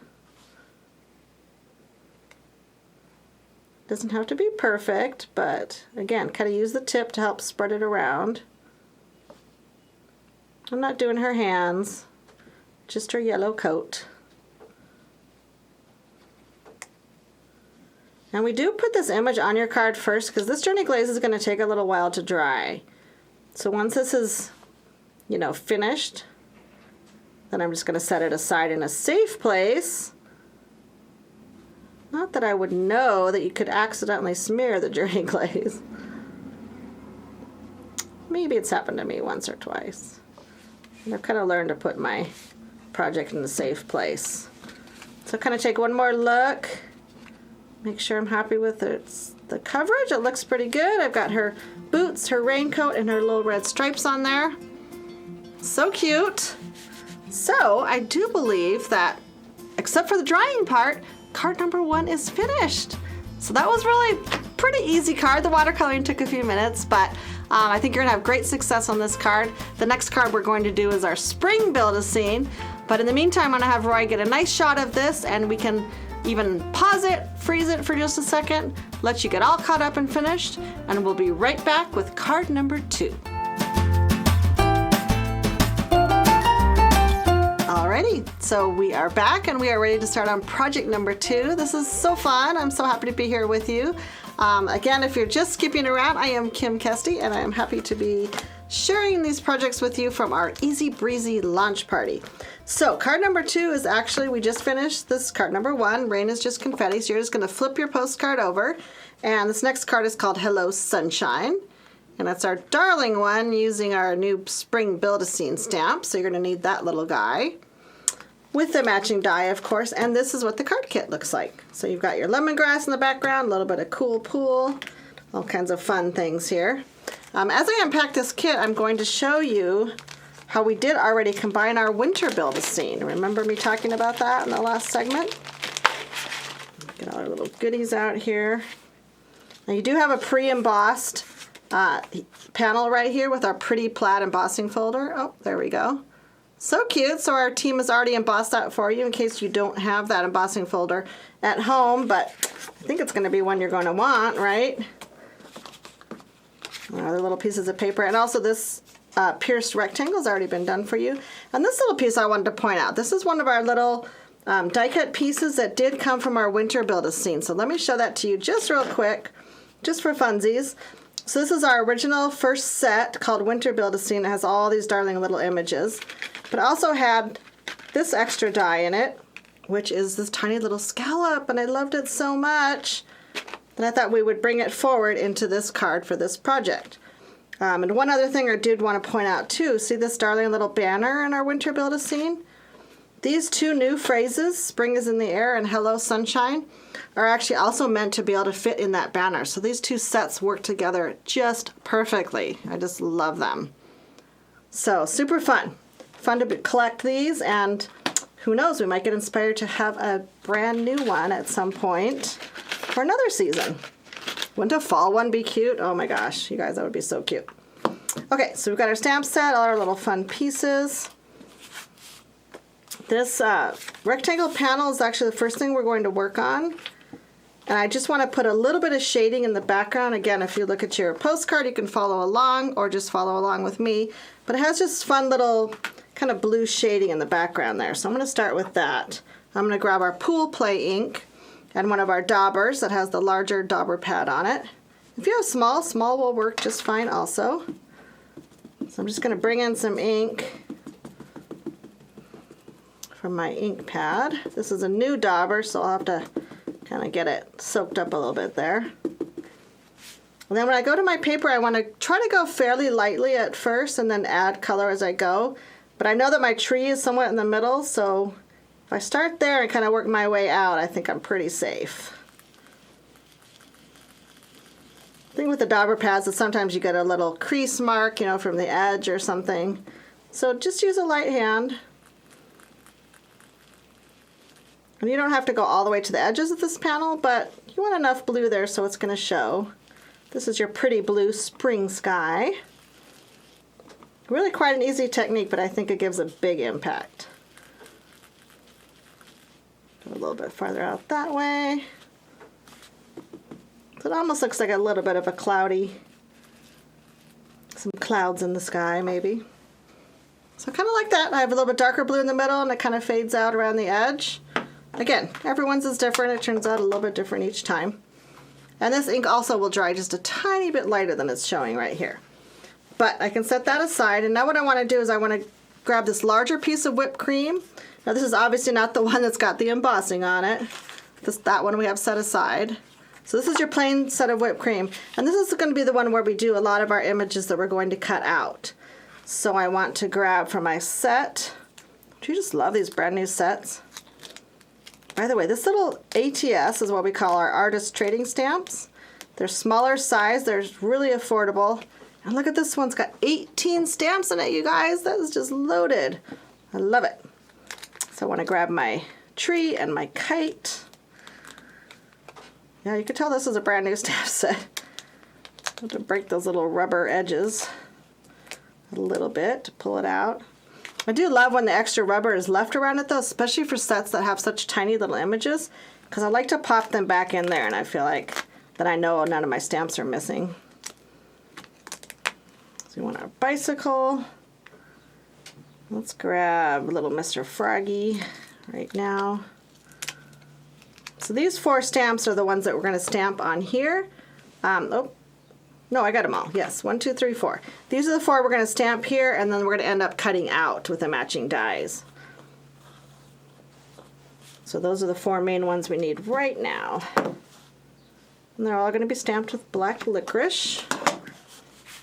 Doesn't have to be perfect, but again, kind of use the tip to help spread it around. I'm not doing her hands, just her yellow coat. And we do put this image on your card first because this journey glaze is going to take a little while to dry. So once this is, finished, then I'm just going to set it aside in a safe place. Not that I would know that you could accidentally smear the journey glaze. Maybe it's happened to me once or twice. And I've kind of learned to put my project in a safe place. So kind of take one more look. Make sure I'm happy with the coverage. It looks pretty good. I've got her boots, her raincoat, and her little red stripes on there. So cute. So I do believe that, except for the drying part, card number 1 is finished. So that was really pretty easy card. The watercoloring took a few minutes, but I think you're gonna have great success on this card. The next card we're going to do is our spring build-a-scene. But in the meantime, I'm gonna have Roy get a nice shot of this, and we can even pause it, freeze it for just a second, let you get all caught up and finished, and we'll be right back with card number 2. Alrighty, so we are back and we are ready to start on project number 2. This is so fun. I'm so happy to be here with you. Again, if you're just skipping around, I am Kim Kesti, and I am happy to be sharing these projects with you from our Easy Breezy launch party. So card number 2 is actually, we just finished this card number 1. Rain is just confetti, so you're just going to flip your postcard over. And this next card is called Hello Sunshine. And that's our darling one using our new Spring Build-A-Scene stamp. So you're going to need that little guy with the matching die, of course. And this is what the card kit looks like. So you've got your lemongrass in the background, a little bit of cool pool, all kinds of fun things here. As I unpack this kit, I'm going to show you how we did already combine our winter Build-A-Scene. Remember me talking about that in the last segment? Get all our little goodies out here. Now you do have a pre-embossed panel right here with our pretty plaid embossing folder. Oh, there we go. So cute. So our team has already embossed that for you in case you don't have that embossing folder at home, but I think it's going to be one you're going to want, right? Other little pieces of paper, and also this pierced rectangle has already been done for you. And this little piece I wanted to point out. This is one of our little die cut pieces that did come from our winter Build-A-Scene. So let me show that to you just real quick, just for funsies. So this is our original first set called Winter Build-A-Scene. It has all these darling little images, but it also had this extra die in it, which is this tiny little scallop, and I loved it so much that I thought we would bring it forward into this card for this project. And one other thing I did want to point out too, see this darling little banner in our Winter Build-A-Scene? These 2 new phrases, Spring is in the Air and Hello Sunshine, are actually also meant to be able to fit in that banner. So these 2 sets work together just perfectly. I just love them. So super fun. Fun to collect these, and who knows, we might get inspired to have a brand new one at some point for another season. Wouldn't a fall one be cute? Oh my gosh, you guys, that would be so cute. Okay, so we've got our stamp set, all our little fun pieces. This rectangle panel is actually the first thing we're going to work on. And I just want to put a little bit of shading in the background. Again, if you look at your postcard, you can follow along or just follow along with me. But it has just fun little kind of blue shading in the background there. So I'm going to start with that. I'm going to grab our Pool Play ink and one of our daubers that has the larger dauber pad on it. If you have small will work just fine also. So I'm just going to bring in some ink from my ink pad. This is a new dauber, so I'll have to kind of get it soaked up a little bit there. And then when I go to my paper, I want to try to go fairly lightly at first and then add color as I go. But I know that my tree is somewhat in the middle, so if I start there and kind of work my way out, I think I'm pretty safe. The thing with the dauber pads is sometimes you get a little crease mark, you know, from the edge or something. So just use a light hand. And you don't have to go all the way to the edges of this panel, but you want enough blue there so it's going to show. This is your pretty blue spring sky. Really quite an easy technique, but I think it gives a big impact. Go a little bit farther out that way. So it almost looks like a little bit of a cloudy, some clouds in the sky maybe. So kind of like that. I have a little bit darker blue in the middle and it kind of fades out around the edge. Again, everyone's is different. It turns out a little bit different each time. And this ink also will dry just a tiny bit lighter than it's showing right here. But I can set that aside. And now what I want to do is I want to grab this larger piece of whipped cream. Now this is obviously not the one that's got the embossing on it. That one we have set aside. So this is your plain set of whipped cream. And this is going to be the one where we do a lot of our images that we're going to cut out. So I want to grab from my set. Do you just love these brand new sets? By the way, this little ATS is what we call our artist trading stamps. They're smaller size, they're really affordable. And look at this one's got 18 stamps in it, you guys. That is just loaded. I love it. So I want to grab my tree and my kite. Yeah, you can tell this is a brand new stamp set. I have to break those little rubber edges a little bit to pull it out. I do love when the extra rubber is left around it though, especially for sets that have such tiny little images, because I like to pop them back in there and I feel like that I know none of my stamps are missing. So we want our bicycle. Let's grab little Mr. Froggy right now. So these 4 stamps are the ones that we're going to stamp on here. No, I got them all. Yes, 1, 2, 3, 4. These are the 4 we're going to stamp here, and then we're going to end up cutting out with the matching dies. So those are the 4 main ones we need right now. And they're all going to be stamped with black licorice.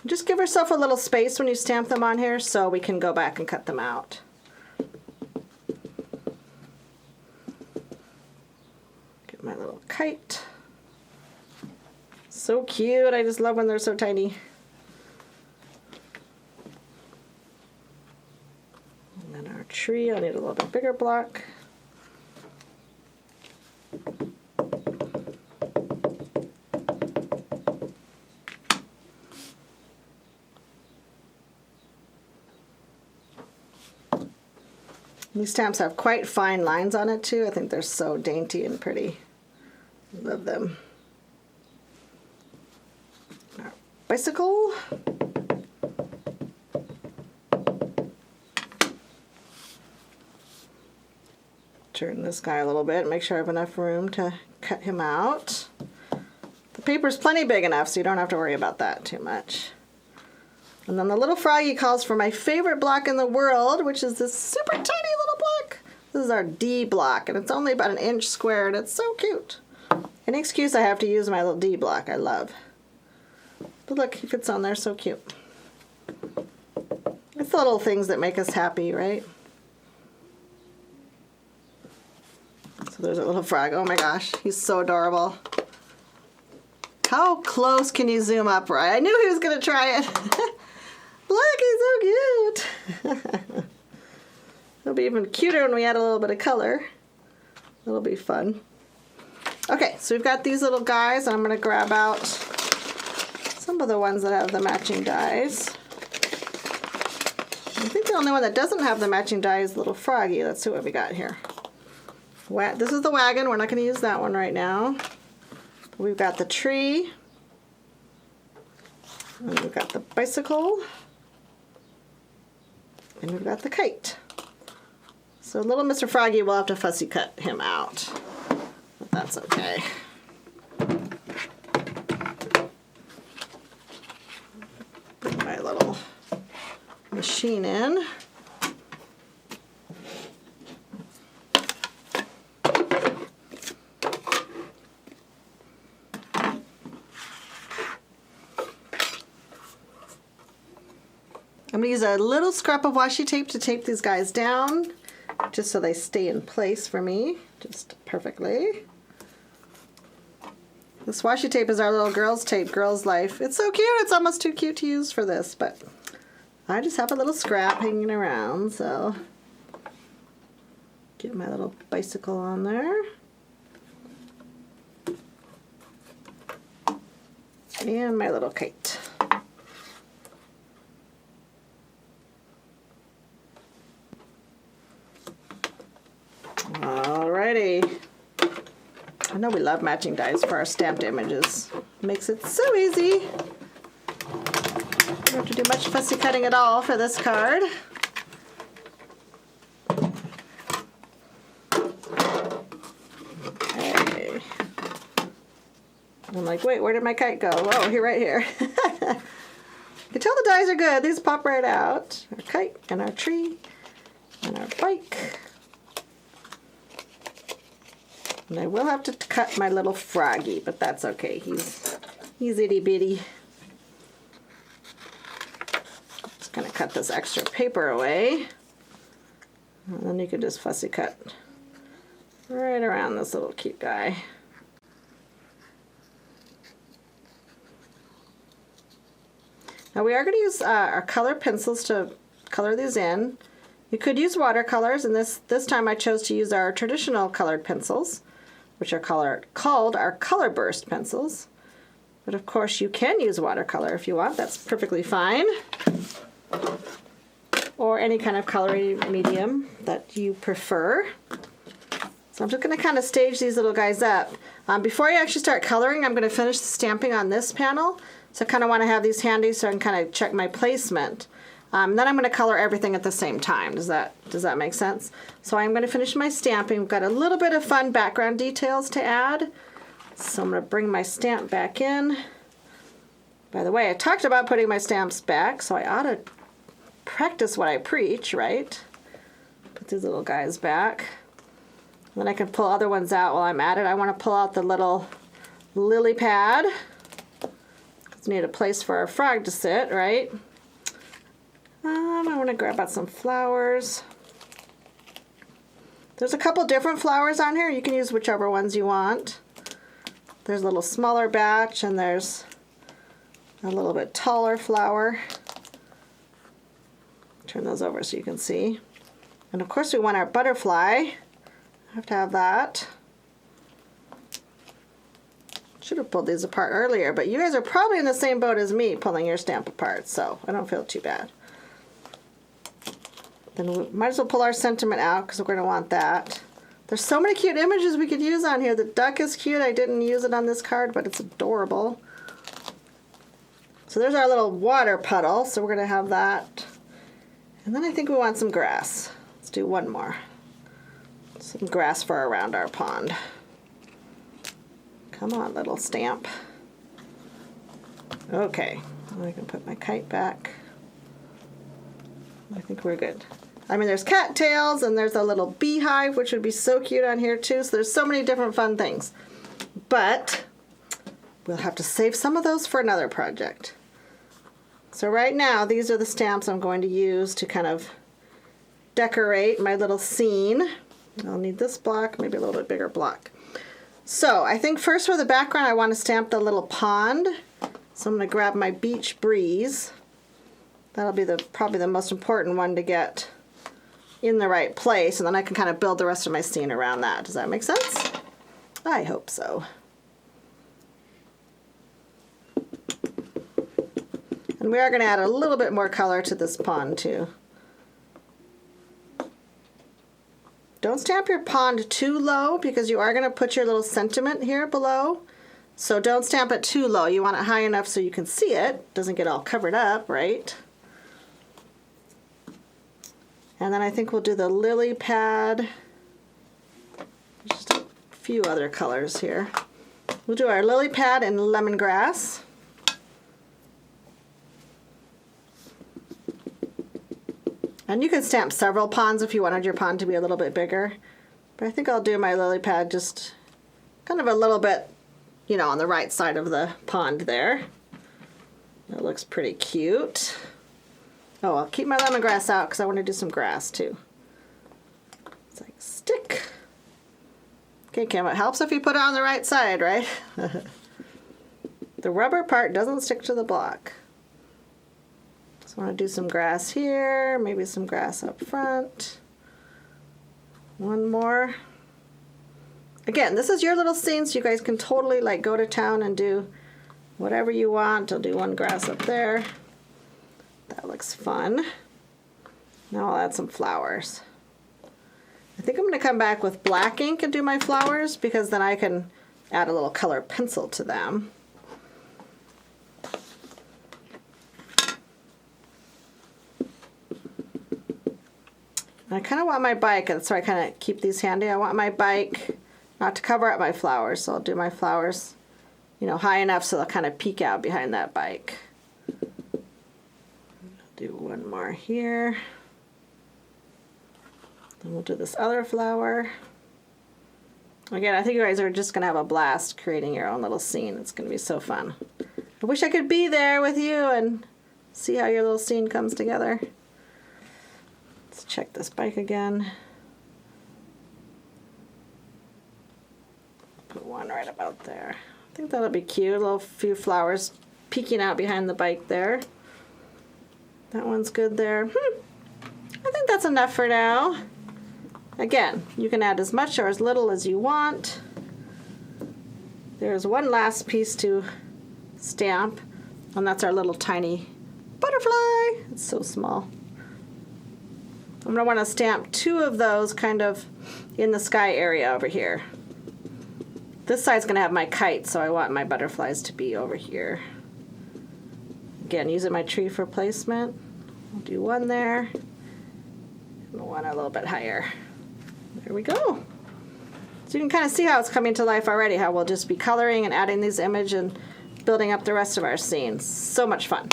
Just give yourself a little space when you stamp them on here so we can go back and cut them out. Get my little kite. So cute. I just love when they're so tiny. And then our tree, I'll need a little bit bigger block. These stamps have quite fine lines on it too. I think they're so dainty and pretty. Love them. Our bicycle. Turn this guy a little bit, make sure I have enough room to cut him out. The paper's plenty big enough so you don't have to worry about that too much. And then the little froggy calls for my favorite block in the world, which is this super tiny little block. This is our D block, and it's only about 1 inch square, and it's so cute. Any excuse I have to use my little D block, I love. But look, he fits on there so cute. It's the little things that make us happy, right? So there's a little frog. Oh my gosh, he's so adorable. How close can you zoom up, right? I knew he was going to try it. Look, he's so cute. It'll be even cuter when we add a little bit of color. It'll be fun. Okay, so we've got these little guys, and I'm going to grab out some of the ones that have the matching dies. I think the only one that doesn't have the matching die is Little Froggy. Let's see what we got here. This is the wagon. We're not going to use that one right now. We've got the tree. And we've got the bicycle. And we've got the kite. So little Mr. Froggy, will have to fussy cut him out. But that's okay. Bring my little machine in. I'm going to use a little scrap of washi tape to tape these guys down, just so they stay in place for me, just perfectly. This washi tape is our little girls tape, Girls Life. It's so cute, it's almost too cute to use for this, but I just have a little scrap hanging around, so get my little bicycle on there. And my little kite. Alrighty. I know we love matching dies for our stamped images. Makes it so easy. Don't have to do much fussy cutting at all for this card. Okay. I'm like, wait, where did my kite go? Oh, here, right here. You can tell the dies are good. These pop right out. Our kite and our tree and our bike. And I will have to cut my little Froggy, but that's okay. He's itty bitty. Just gonna cut this extra paper away. And then you can just fussy cut right around this little cute guy. Now we are going to use our color pencils to color these in. You could use watercolors, and this time I chose to use our traditional colored pencils, which are called our Color Burst pencils. But of course you can use watercolor if you want, that's perfectly fine. Or any kind of coloring medium that you prefer. So I'm just going to kind of stage these little guys up. Before I actually start coloring, I'm going to finish the stamping on this panel. So I kind of want to have these handy so I can kind of check my placement. Then I'm going to color everything at the same time. Does that make sense? So I'm going to finish my stamping. We've got a little bit of fun background details to add. So I'm going to bring my stamp back in. By the way, I talked about putting my stamps back, so I ought to practice what I preach, right? Put these little guys back. Then I can pull other ones out while I'm at it. I want to pull out the little lily pad. Because we need a place for our frog to sit, right? I want to grab out some flowers. There's a couple different flowers on here. You can use whichever ones you want. There's a little smaller batch, and there's a little bit taller flower. Turn those over so you can see. And of course we want our butterfly. I have to have that. Should have pulled these apart earlier, but you guys are probably in the same boat as me pulling your stamp apart, so I don't feel too bad. Then we might as well pull our sentiment out because we're going to want that. There's so many cute images we could use on here. The duck is cute. I didn't use it on this card, but it's adorable. So there's our little water puddle, so we're going to have that. And then I think we want some grass. Let's do one more. Some grass for around our pond. Come on, little stamp. Okay, I can put my kite back. I think we're good. I mean, there's cattails, and there's a little beehive, which would be so cute on here too. So there's so many different fun things. But we'll have to save some of those for another project. So right now, these are the stamps I'm going to use to kind of decorate my little scene. I'll need this block, maybe a little bit bigger block. So I think first for the background, I want to stamp the little pond. So I'm going to grab my Beach Breeze. That'll be probably the most important one to get in the right place, and then I can kind of build the rest of my scene around that. Does that make sense? I hope so. And we are going to add a little bit more color to this pond too. Don't stamp your pond too low because you are going to put your little sentiment here below. So don't stamp it too low. You want it high enough so you can see it. Doesn't get all covered up, right? And then I think we'll do the lily pad. Just a few other colors here. We'll do our lily pad in lemongrass. And you can stamp several ponds if you wanted your pond to be a little bit bigger. But I think I'll do my lily pad just kind of a little bit, you know, on the right side of the pond there. That looks pretty cute. Oh, I'll keep my lemongrass out because I want to do some grass too. It's like stick. Okay, Kim, it helps if you put it on the right side, right? The rubber part doesn't stick to the block. Just want to do some grass here, maybe some grass up front. One more. Again, this is your little scene, so you guys can totally like go to town and do whatever you want. I'll do one grass up there. That looks fun. Now I'll add some flowers. I think I'm going to come back with black ink and do my flowers because then I can add a little color pencil to them. I kind of want my bike, and so I kind of keep these handy. I want my bike not to cover up my flowers, so I'll do my flowers, you know, high enough so they'll kind of peek out behind that bike. Do one more here. Then we'll do this other flower. Again, I think you guys are just going to have a blast creating your own little scene. It's going to be so fun. I wish I could be there with you and see how your little scene comes together. Let's check this bike again. Put one right about there. I think that'll be cute. A little few flowers peeking out behind the bike there. That one's good there. I think that's enough for now. Again, you can add as much or as little as you want. There's one last piece to stamp, and that's our little tiny butterfly. It's so small. I'm going to want to stamp two of those kind of in the sky area over here. This side's going to have my kite, so I want my butterflies to be over here. Again, using my tree for placement. I'll do one there, and one a little bit higher. There we go. So you can kind of see how it's coming to life already, how we'll just be coloring and adding these images and building up the rest of our scenes. So much fun.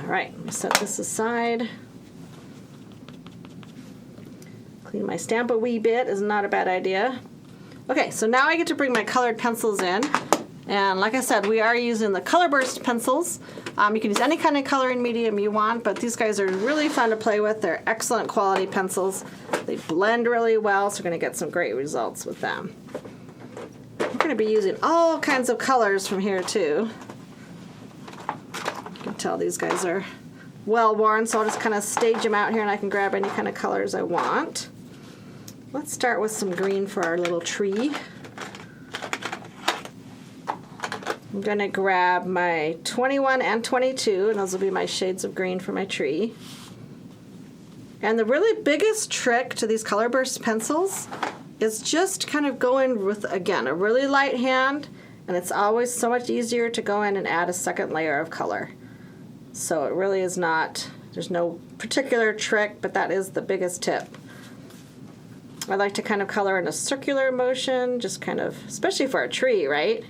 All right, let me set this aside. Clean my stamp a wee bit is not a bad idea. Okay, so now I get to bring my colored pencils in. And like I said, we are using the Colorburst pencils. You can use any kind of coloring medium you want, but these guys are really fun to play with. They're excellent quality pencils. They blend really well, so we're going to get some great results with them. We're going to be using all kinds of colors from here too. You can tell these guys are well worn, so I'll just kind of stage them out here and I can grab any kind of colors I want. Let's start with some green for our little tree. I'm going to grab my 21 and 22, and those will be my shades of green for my tree. And the really biggest trick to these Colorburst pencils is just kind of going with, again, a really light hand, and it's always so much easier to go in and add a second layer of color. So it really is not, there's no particular trick, but that is the biggest tip. I like to kind of color in a circular motion, just kind of, especially for a tree, right?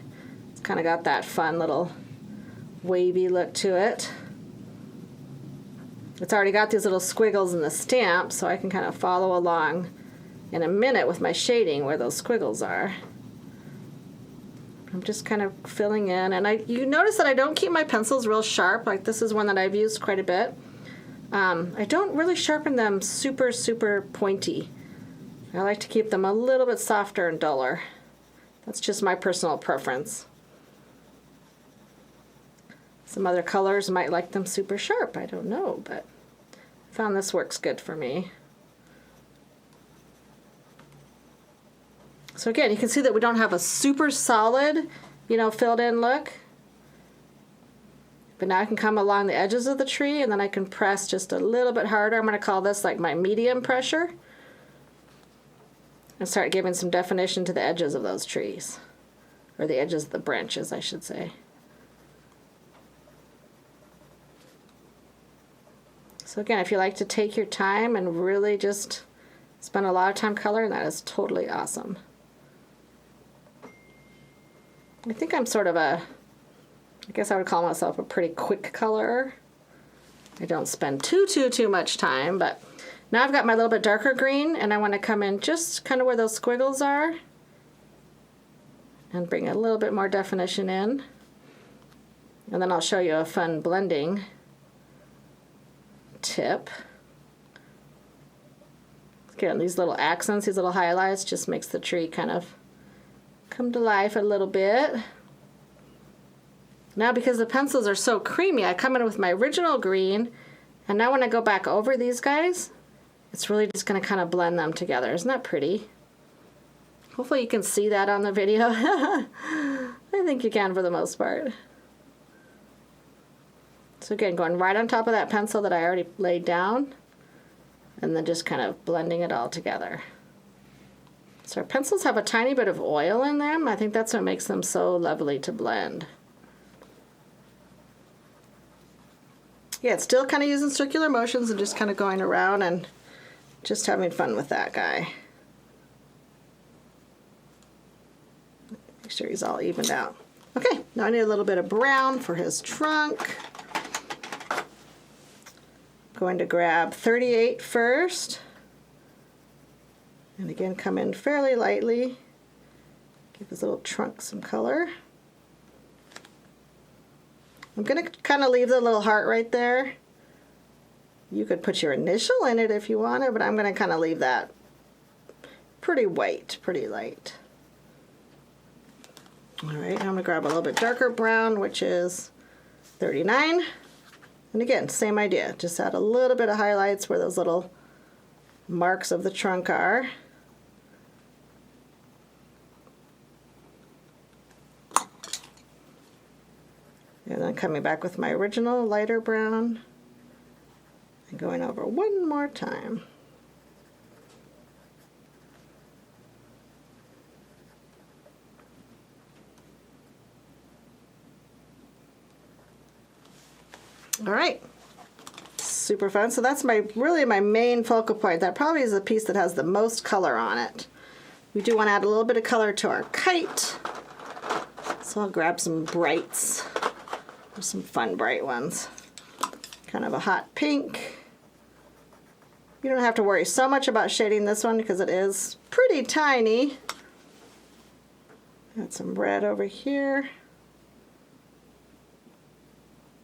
It's kind of got that fun little wavy look to it. It's already got these little squiggles in the stamp, so I can kind of follow along in a minute with my shading where those squiggles are. I'm just kind of filling in, and you notice that I don't keep my pencils real sharp. Like this is one that I've used quite a bit. I don't really sharpen them super, super pointy. I like to keep them a little bit softer and duller. That's just my personal preference. Some other colors might like them super sharp, I don't know, but I found this works good for me. So again, you can see that we don't have a super solid, filled in look. But now I can come along the edges of the tree and then I can press just a little bit harder. I'm going to call this like my medium pressure. And start giving some definition to the edges of those trees. Or the edges of the branches, I should say. So again, if you like to take your time and really just spend a lot of time coloring, that is totally awesome. I think I'm sort of I guess I would call myself a pretty quick colorer. I don't spend too much time, but now I've got my little bit darker green and I want to come in just kind of where those squiggles are and bring a little bit more definition in. And then I'll show you a fun blending tip. Again, these little accents, these little highlights just makes the tree kind of come to life a little bit. Now because the pencils are so creamy, I come in with my original green, and now when I go back over these guys, it's really just going to kind of blend them together. Isn't that pretty? Hopefully you can see that on the video. I think you can for the most part. So again, going right on top of that pencil that I already laid down, and then just kind of blending it all together. So our pencils have a tiny bit of oil in them. I think that's what makes them so lovely to blend. Yeah, it's still kind of using circular motions and just kind of going around and just having fun with that guy. Make sure he's all evened out. Okay, now I need a little bit of brown for his trunk. Going to grab 38 first. And again, come in fairly lightly. Give his little trunk some color. I'm going to kind of leave the little heart right there. You could put your initial in it if you wanted, but I'm going to kind of leave that pretty white, pretty light. All right, I'm going to grab a little bit darker brown, which is 39. And again, same idea. Just add a little bit of highlights where those little marks of the trunk are. And then coming back with my original lighter brown and going over one more time. All right, super fun. So that's really my main focal point. That probably is the piece that has the most color on it. We do want to add a little bit of color to our kite. So I'll grab some brights. There's some fun bright ones. Kind of a hot pink. You don't have to worry so much about shading this one because it is pretty tiny. Got some red over here.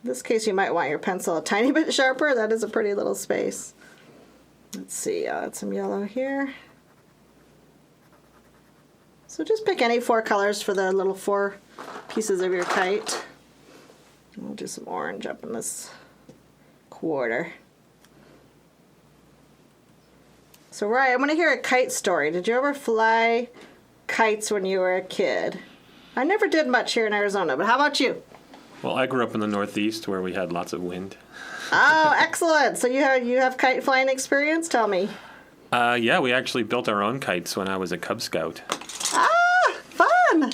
In this case, you might want your pencil a tiny bit sharper. That is a pretty little space. Let's see, I'll add some yellow here. So just pick any 4 colors for the little 4 pieces of your kite. We'll do some orange up in this quarter. So Ryan, I want to hear a kite story. Did you ever fly kites when you were a kid? I never did much here in Arizona, but how about you? Well, I grew up in the Northeast where we had lots of wind. Oh, excellent. So you have kite flying experience? Tell me. Yeah, we actually built our own kites when I was a Cub Scout. Ah, fun.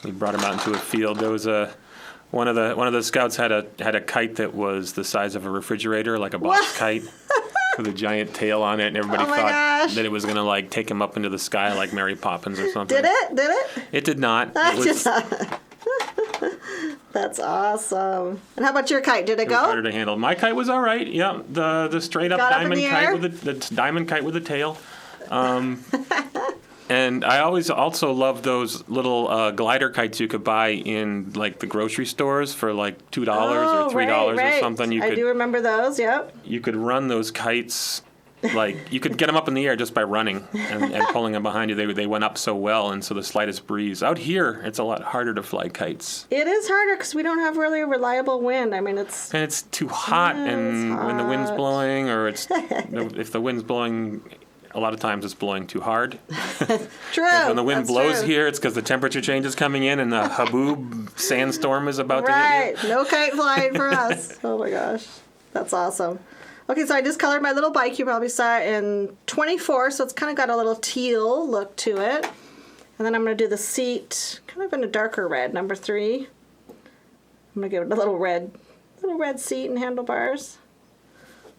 We brought them out into a field. There was one of the scouts had a kite that was the size of a refrigerator, like a box kite, with a giant tail on it, and everybody thought that it was gonna like take him up into the sky like Mary Poppins or something. Did it? It did not. That's awesome. And how about your kite? Did it go? It was harder to handle. My kite was all right. Yeah, the straight up diamond kite with the diamond kite with the tail. And I always also loved those little glider kites you could buy in like the grocery stores for like $2 or $3 or something. I do remember those. Yep. You could run those kites. Like, you could get them up in the air just by running and pulling them behind you. They went up so well, and so the slightest breeze. Out here, it's a lot harder to fly kites. It is harder because we don't have really reliable wind. I mean, it's too hot, and when the wind's blowing, or if the wind's blowing a lot of times it's blowing too hard. True. When the wind that's blows true. here, it's because the temperature change is coming in and the haboob sandstorm is about to hit Right. No kite flying for us. Oh my gosh. That's awesome. Okay, so I just colored my little bike. You probably saw it in 24, so it's kind of got a little teal look to it. And then I'm going to do the seat kind of in a darker red, number 3. I'm going to give it a little red seat and handlebars.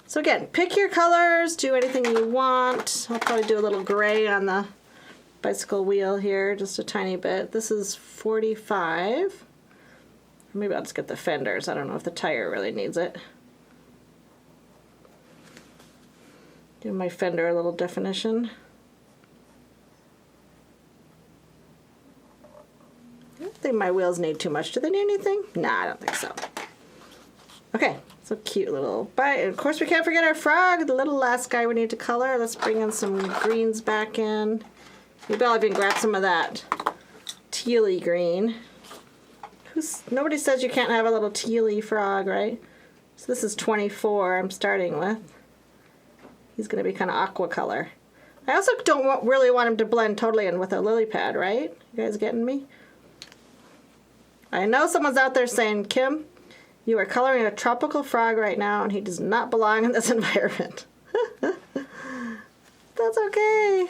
So again, pick your colors, do anything you want. I'll probably do a little gray on the bicycle wheel here, just a tiny bit. This is 45. Maybe I'll just get the fenders. I don't know if the tire really needs it. Give my fender a little definition. I don't think my wheels need too much. Do they need anything? Nah, I don't think so. Okay, so cute little bite. And of course, we can't forget our frog, the little last guy we need to color. Let's bring in some greens back in. Maybe I'll even grab some of that tealy green. Nobody says you can't have a little tealy frog, right? So this is 24 I'm starting with. He's going to be kind of aqua color. I also don't really want him to blend totally in with a lily pad, right? You guys getting me? I know someone's out there saying, Kim, you are coloring a tropical frog right now, and he does not belong in this environment. That's okay.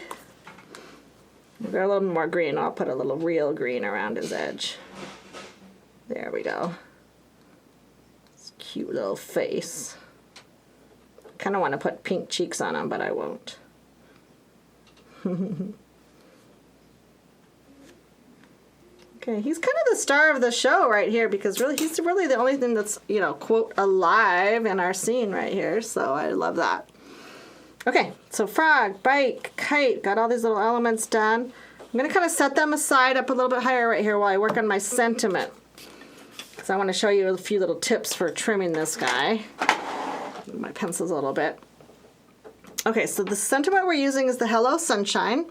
We've got a little more green. I'll put a little real green around his edge. There we go. This cute little face. Kind of want to put pink cheeks on him, but I won't. Okay, he's kind of the star of the show right here because really he's really the only thing that's, you know, quote, alive in our scene right here. So I love that. Okay, so frog, bike, kite, got all these little elements done. I'm going to kind of set them aside up a little bit higher right here while I work on my sentiment. Because I want to show you a few little tips for trimming this guy. Move my pencils a little bit. Okay, so the sentiment we're using is the Hello Sunshine.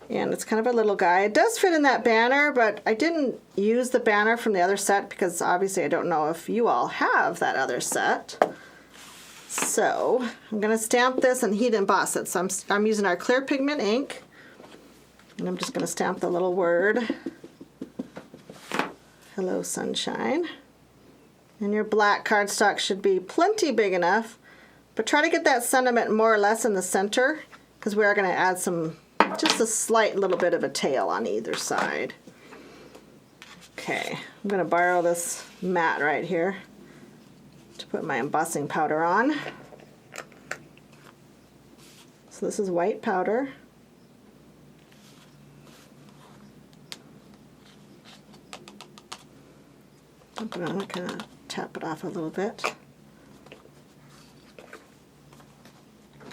And it's kind of a little guy. It does fit in that banner, but I didn't use the banner from the other set because obviously I don't know if you all have that other set. So I'm going to stamp this and heat emboss it. So I'm using our clear pigment ink. And I'm just going to stamp the little word, Hello Sunshine. And your black cardstock should be plenty big enough, but try to get that sentiment more or less in the center because we are going to add just a slight little bit of a tail on either side. Okay, I'm going to borrow this mat right here to put my embossing powder on. So this is white powder. I'm going to kind of tap it off a little bit.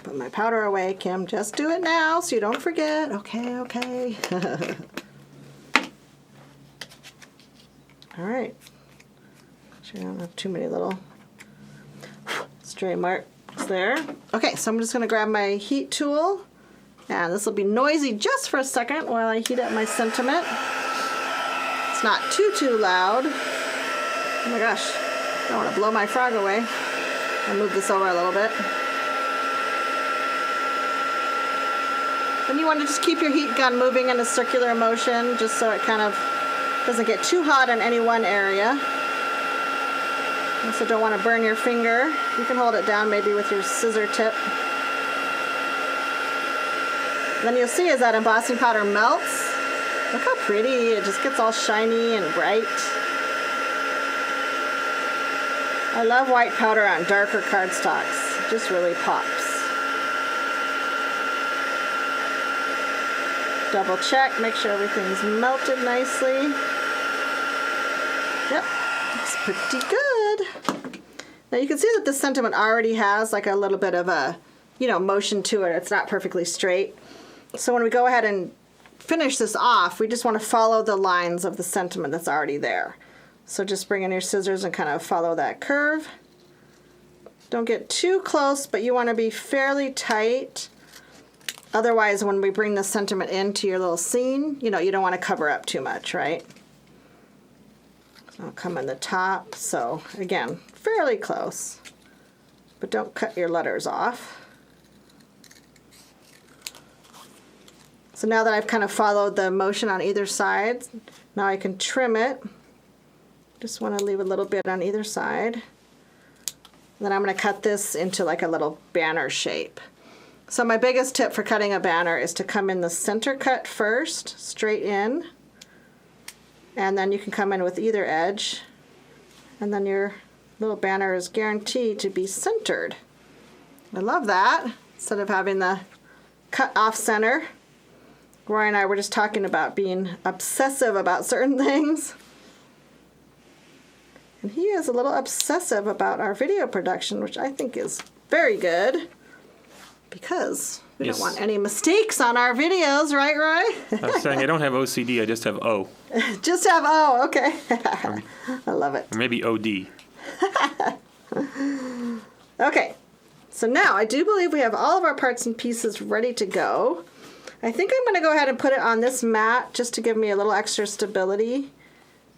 Put my powder away, Kim. Just do it now so you don't forget. Okay, okay. All right. Sure, I don't have too many little stray marks there. Okay, so I'm just going to grab my heat tool. And this will be noisy just for a second while I heat up my sentiment. It's not too loud. Oh my gosh, I don't want to blow my frog away. I'll move this over a little bit. Then you want to just keep your heat gun moving in a circular motion just so it kind of doesn't get too hot in any one area. You also don't want to burn your finger. You can hold it down maybe with your scissor tip. Then you'll see as that embossing powder melts, look how pretty, it just gets all shiny and bright. I love white powder on darker cardstocks. It just really pops. Double check, make sure everything's melted nicely. Yep, looks pretty good. Now you can see that this sentiment already has like a little bit of a, motion to it. It's not perfectly straight. So when we go ahead and finish this off, we just want to follow the lines of the sentiment that's already there. So just bring in your scissors and kind of follow that curve. Don't get too close, but you want to be fairly tight. Otherwise, when we bring the sentiment into your little scene, you don't want to cover up too much, right? So I'll come in the top. So again, fairly close, but don't cut your letters off. So now that I've kind of followed the motion on either side, now I can trim it. Just want to leave a little bit on either side. And then I'm going to cut this into like a little banner shape. So my biggest tip for cutting a banner is to come in the center cut first, straight in. And then you can come in with either edge. And then your little banner is guaranteed to be centered. I love that. Instead of having the cut off center. Roy and I were just talking about being obsessive about certain things. And he is a little obsessive about our video production, which I think is very good. Because we don't want any mistakes on our videos, right, Roy? I was saying I don't have OCD, I just have O. Just have O, okay. I love it. Or maybe OD. Okay, so now I do believe we have all of our parts and pieces ready to go. I think I'm going to go ahead and put it on this mat just to give me a little extra stability.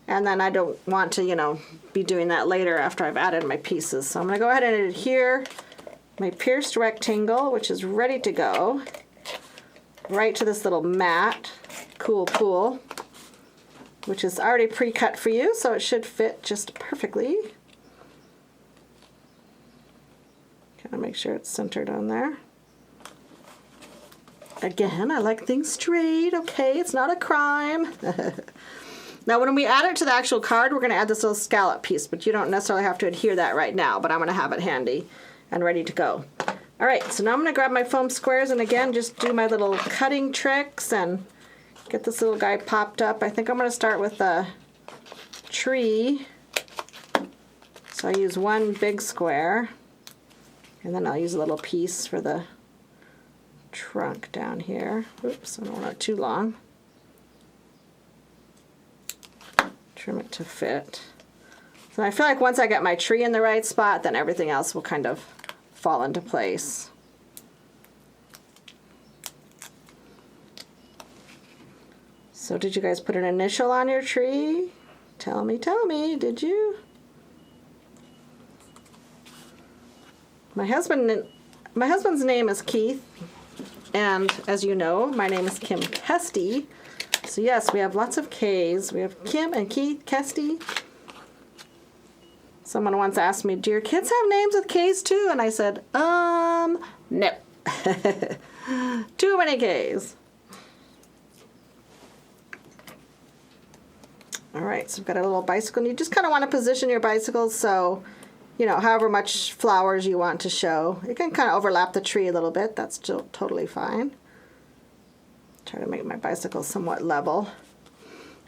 And then I don't want to, be doing that later after I've added my pieces. So I'm going to go ahead and adhere my pierced rectangle, which is ready to go, right to this little mat, cool pool, which is already pre-cut for you, so it should fit just perfectly. Kind of make sure it's centered on there. Again, I like things straight, okay? It's not a crime. Now, when we add it to the actual card, we're going to add this little scallop piece, but you don't necessarily have to adhere that right now, but I'm going to have it handy and ready to go. All right, so now I'm going to grab my foam squares and again, just do my little cutting tricks and get this little guy popped up. I think I'm going to start with a tree. So I use one big square, and then I'll use a little piece for the trunk down here. Oops, I don't want it too long. Trim it to fit. So I feel like once I get my tree in the right spot, then everything else will kind of fall into place. So did you guys put an initial on your tree? Tell me, did you? My husband's name is Keith, and as you know, my name is Kim Kesti. So yes, we have lots of K's. We have Kim and Keith Kesti. Someone once asked me, do your kids have names with K's too? And I said, no. Too many K's. All right, so we've got a little bicycle. And you just kind of want to position your bicycle so, however much flowers you want to show. You can kind of overlap the tree a little bit. That's still totally fine. Try to make my bicycle somewhat level.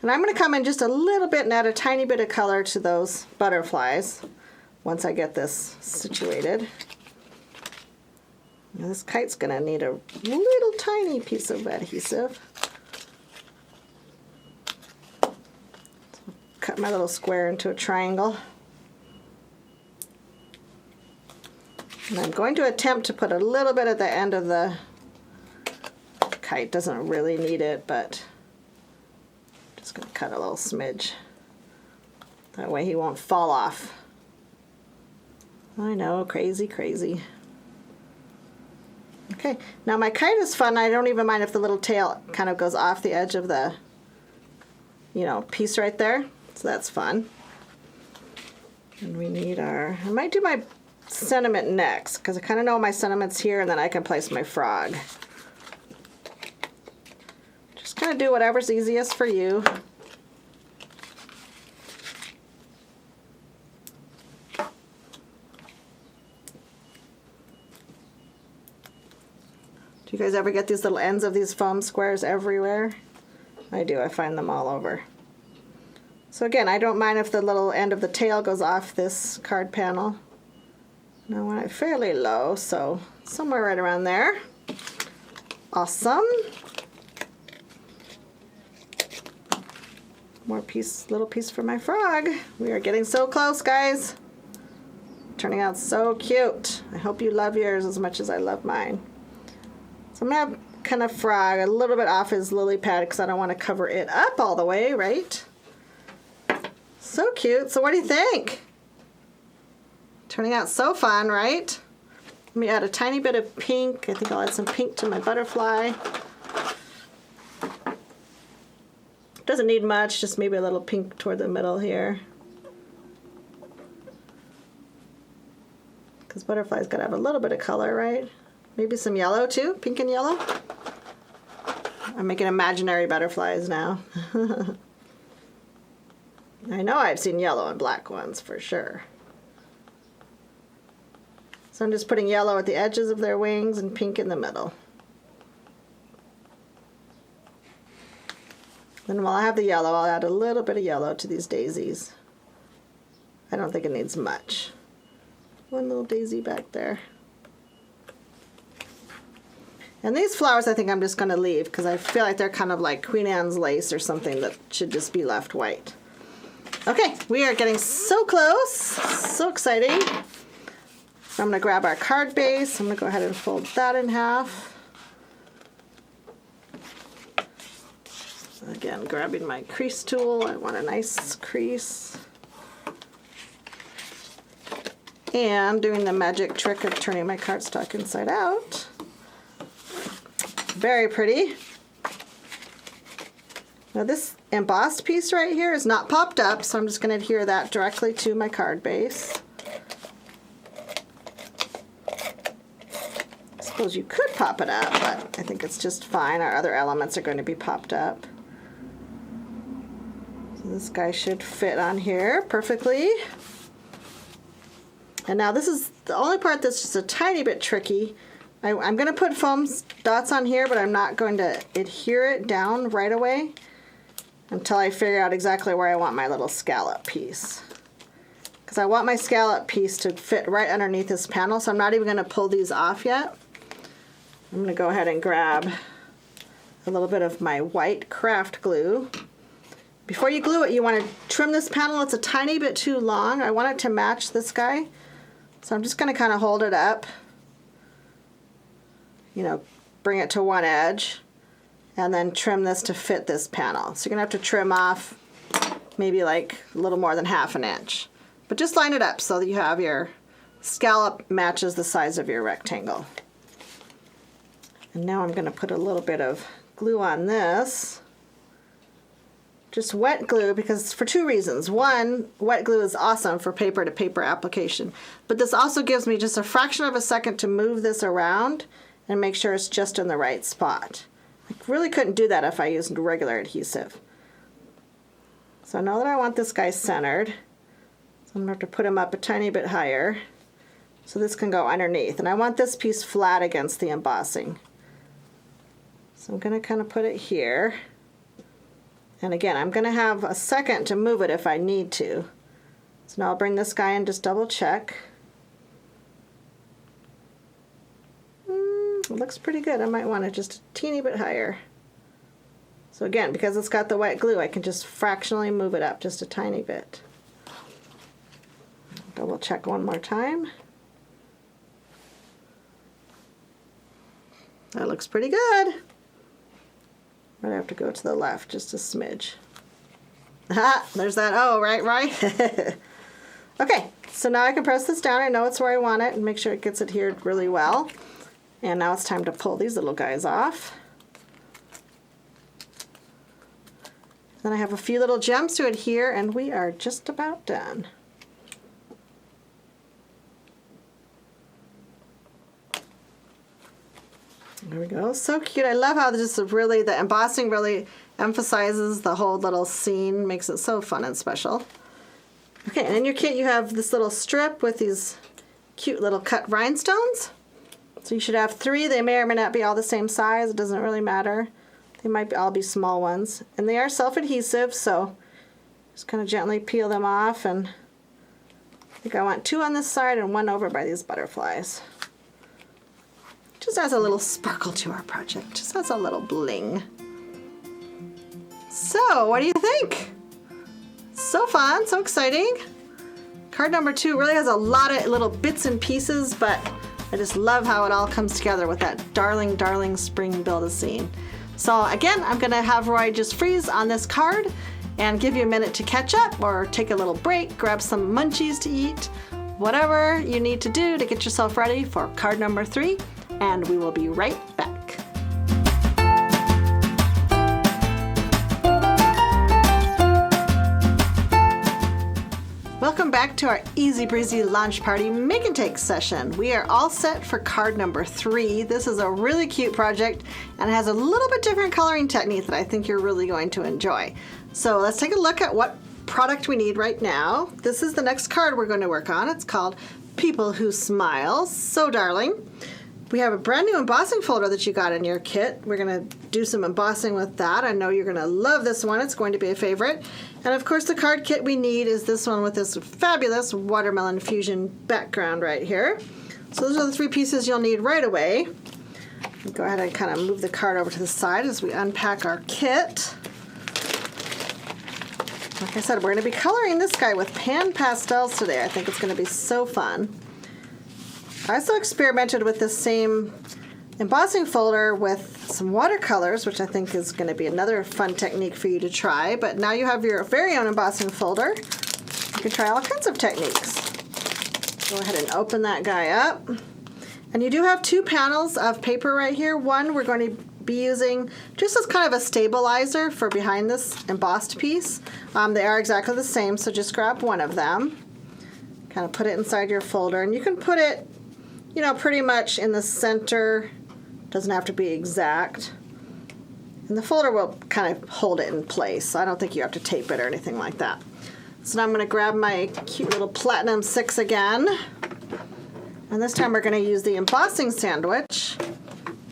And I'm going to come in just a little bit and add a tiny bit of color to those butterflies once I get this situated. Now this kite's going to need a little tiny piece of adhesive. So cut my little square into a triangle. And I'm going to attempt to put a little bit at the end of the kite. Doesn't really need it, but just going to cut a little smidge. That way he won't fall off. I know, crazy. Okay, now my kite is fun. I don't even mind if the little tail kind of goes off the edge of the, piece right there. So that's fun. And we need I might do my sentiment next, because I kind of know my sentiment's here, and then I can place my frog. Kind of do whatever's easiest for you. Do you guys ever get these little ends of these foam squares everywhere? I do. I find them all over. So again, I don't mind if the little end of the tail goes off this card panel. Now I want it fairly low, so somewhere right around there. Awesome. Little piece for my frog. We are getting so close, guys. Turning out so cute. I hope you love yours as much as I love mine. So I'm gonna kind of frog a little bit off his lily pad because I don't want to cover it up all the way, right? So cute. So what do you think? Turning out so fun, right? Let me add a tiny bit of pink. I think I'll add some pink to my butterfly. Doesn't need much, just maybe a little pink toward the middle here. Because butterflies gotta have a little bit of color, right? Maybe some yellow too, pink and yellow. I'm making imaginary butterflies now. I know I've seen yellow and black ones for sure. So I'm just putting yellow at the edges of their wings and pink in the middle. Then while I have the yellow, I'll add a little bit of yellow to these daisies. I don't think it needs much. One little daisy back there. And these flowers I think I'm just going to leave because I feel like they're kind of like Queen Anne's lace or something that should just be left white. Okay, we are getting so close. So exciting. I'm going to grab our card base. I'm going to go ahead and fold that in half. Again, grabbing my crease tool. I want a nice crease. And doing the magic trick of turning my cardstock inside out. Very pretty. Now this embossed piece right here is not popped up, so I'm just going to adhere that directly to my card base. I suppose you could pop it up, but I think it's just fine. Our other elements are going to be popped up. So this guy should fit on here perfectly. And now this is the only part that's just a tiny bit tricky. I'm going to put foam dots on here, but I'm not going to adhere it down right away until I figure out exactly where I want my little scallop piece. Because I want my scallop piece to fit right underneath this panel, so I'm not even going to pull these off yet. I'm going to go ahead and grab a little bit of my white craft glue. Before you glue it, you want to trim this panel. It's a tiny bit too long. I want it to match this guy. So I'm just going to kind of hold it up. You know, bring it to one edge and then trim this to fit this panel. So you're gonna have to trim off maybe like a little more than 1/2 inch. But just line it up so that you have your scallop matches the size of your rectangle. And now I'm gonna put a little bit of glue on this. Just wet glue, because for 2 reasons. One, wet glue is awesome for paper to paper application, but this also gives me just a fraction of a second to move this around and make sure it's just in the right spot. I really couldn't do that if I used regular adhesive. So now that I want this guy centered, so I'm going to have to put him up a tiny bit higher so this can go underneath. And I want this piece flat against the embossing. So I'm going to kind of put it here. And again, I'm going to have a second to move it if I need to. So now I'll bring this guy in, just double check. It looks pretty good. I might want it just a teeny bit higher. So again, because it's got the wet glue, I can just fractionally move it up just a tiny bit. Double check one more time. That looks pretty good. Might have to go to the left just a smidge. Ah, there's that. Oh, right. Okay, so now I can press this down. I know it's where I want it and make sure it gets adhered really well. And now it's time to pull these little guys off. Then I have a few little gems to adhere, and we are just about done. There we go. So cute. I love how this is really, the embossing really emphasizes the whole little scene, makes it so fun and special. Okay, and in your kit you have this little strip with these cute little cut rhinestones. So you should have 3. They may or may not be all the same size. It doesn't really matter. They might all be small ones. And they are self-adhesive, so just kind of gently peel them off. And I think I want 2 on this side and 1 over by these butterflies. Just adds a little sparkle to our project. Just adds a little bling. So, what do you think? So fun, so exciting. Card number 2 really has a lot of little bits and pieces, but I just love how it all comes together with that darling, darling spring build-a-scene. So again, I'm gonna have Roy just freeze on this card and give you a minute to catch up or take a little break, grab some munchies to eat, whatever you need to do to get yourself ready for card number 3, and we will be right back. Welcome back to our Easy Breezy Launch Party Make and Take session. We are all set for card number 3. This is a really cute project and it has a little bit different coloring technique that I think you're really going to enjoy. So let's take a look at what product we need right now. This is the next card we're going to work on. It's called People Who Smile. So darling. We have a brand new embossing folder that you got in your kit. We're going to do some embossing with that. I know you're going to love this one. It's going to be a favorite. And of course the card kit we need is this one with this fabulous watermelon fusion background right here. So those are the 3 pieces you'll need right away. Go ahead and kind of move the card over to the side as we unpack our kit. Like I said, we're going to be coloring this guy with pan pastels today. I think it's going to be so fun. I also experimented with this same embossing folder with some watercolors, which I think is going to be another fun technique for you to try. But now you have your very own embossing folder. You can try all kinds of techniques. Go ahead and open that guy up. And you do have 2 panels of paper right here. One we're going to be using just as kind of a stabilizer for behind this embossed piece. They are exactly the same, so just grab one of them. Kind of put it inside your folder, and you can put it, you know, pretty much in the center. Doesn't have to be exact. And the folder will kind of hold it in place. So I don't think you have to tape it or anything like that. So now I'm going to grab my cute little Platinum 6 again. And this time we're going to use the embossing sandwich,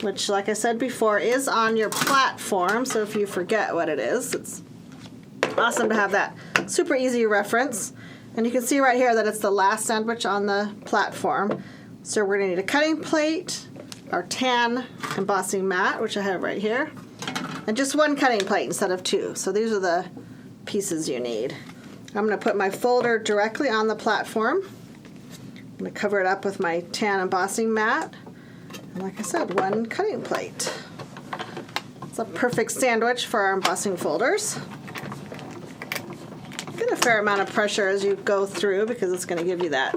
which, like I said before, is on your platform. So if you forget what it is, it's awesome to have that super easy reference. And you can see right here that it's the last sandwich on the platform. So we're going to need a cutting plate, our tan embossing mat, which I have right here, and just 1 cutting plate instead of 2. So these are the pieces you need. I'm going to put my folder directly on the platform. I'm going to cover it up with my tan embossing mat. And like I said, 1 cutting plate. It's a perfect sandwich for our embossing folders. Get a fair amount of pressure as you go through because it's going to give you that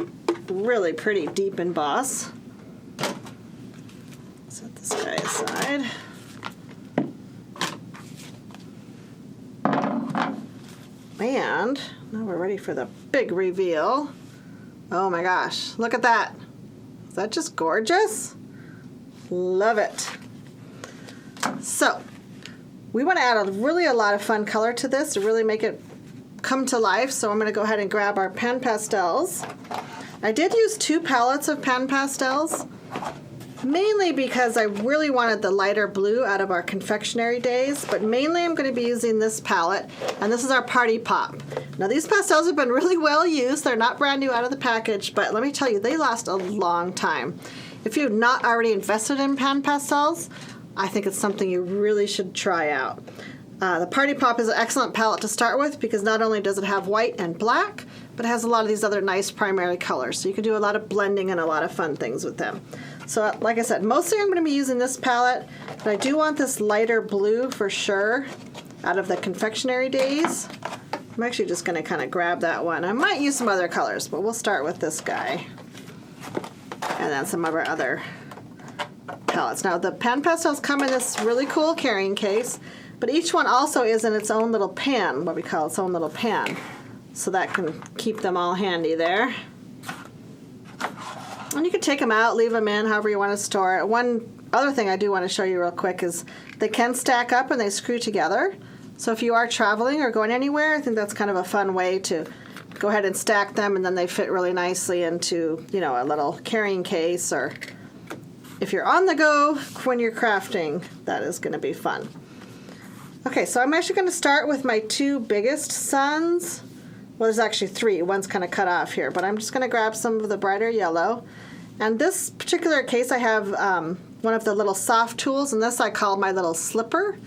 really pretty deep emboss. Set this guy aside. And now we're ready for the big reveal. Oh my gosh, look at that. Is that just gorgeous? Love it. So, we want to add a lot of fun color to this to really make it come to life. So I'm going to go ahead and grab our pan pastels. I did use 2 palettes of pan pastels, mainly because I really wanted the lighter blue out of our confectionery days, but mainly I'm going to be using this palette, and this is our Party Pop. Now these pastels have been really well used. They're not brand new out of the package, but let me tell you, they last a long time. If you've not already invested in pan pastels, I think it's something you really should try out. The Party Pop is an excellent palette to start with because not only does it have white and black, but it has a lot of these other nice primary colors. So you can do a lot of blending and a lot of fun things with them. So like I said, mostly I'm going to be using this palette, but I do want this lighter blue for sure out of the confectionery days. I'm actually just going to kind of grab that one. I might use some other colors, but we'll start with this guy. And then some of our other palettes. Now the pan pastels come in this really cool carrying case, but each one also is in its own little pan, what we call its own little pan. So that can keep them all handy there. And you can take them out, leave them in, however you want to store it. One other thing I do want to show you real quick is they can stack up and they screw together. So if you are traveling or going anywhere, I think that's kind of a fun way to go ahead and stack them, and then they fit really nicely into, you know, a little carrying case, or if you're on the go when you're crafting, that is going to be fun. Okay, so I'm actually going to start with my 2 biggest suns. Well, there's actually 3. One's kind of cut off here, but I'm just going to grab some of the brighter yellow. And this particular case, I have one of the little soft tools, and this I call my little slipper.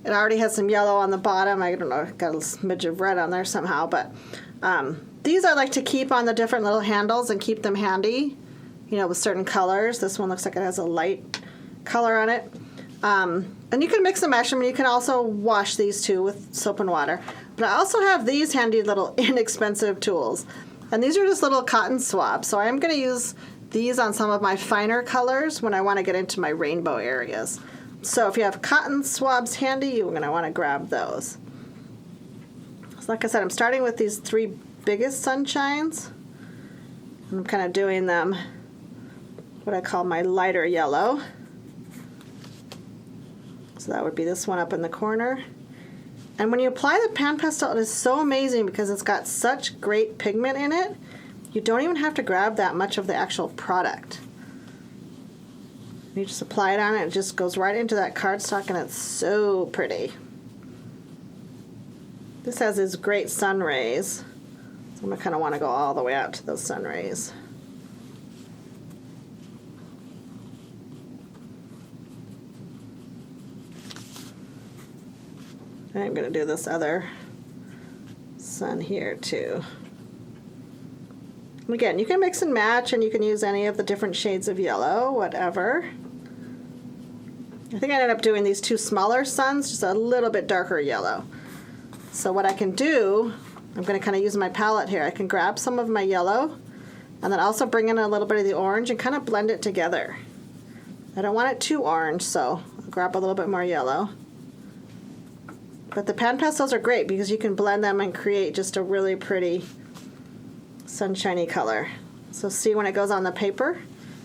It already has some yellow on the bottom. I don't know, got a smidge of red on there somehow, but these I like to keep on the different little handles and keep them handy, you know, with certain colors. This one looks like it has a light color on it. And you can mix and match them, and you can also wash these too with soap and water. But I also have these handy little inexpensive tools. And these are just little cotton swabs. So I'm going to use these on some of my finer colors when I want to get into my rainbow areas. So if you have cotton swabs handy, you're going to want to grab those. So like I said, I'm starting with these 3 biggest sunshines. I'm kind of doing them what I call my lighter yellow. So that would be this one up in the corner. And when you apply the pan pastel, it is so amazing because it's got such great pigment in it. You don't even have to grab that much of the actual product. You just apply it on it, it just goes right into that cardstock, and it's so pretty. This has these great sun rays, so I'm going to kind of want to go all the way out to those sun rays. And I'm going to do this other sun here too. And again, you can mix and match, and you can use any of the different shades of yellow, whatever. I think I ended up doing these two smaller suns, just a little bit darker yellow. So what I can do, I'm going to kind of use my palette here. I can grab some of my yellow and then also bring in a little bit of the orange and kind of blend it together. I don't want it too orange, so I'll grab a little bit more yellow. But the pan pastels are great because you can blend them and create just a really pretty sunshiny color. So see, when it goes on the paper,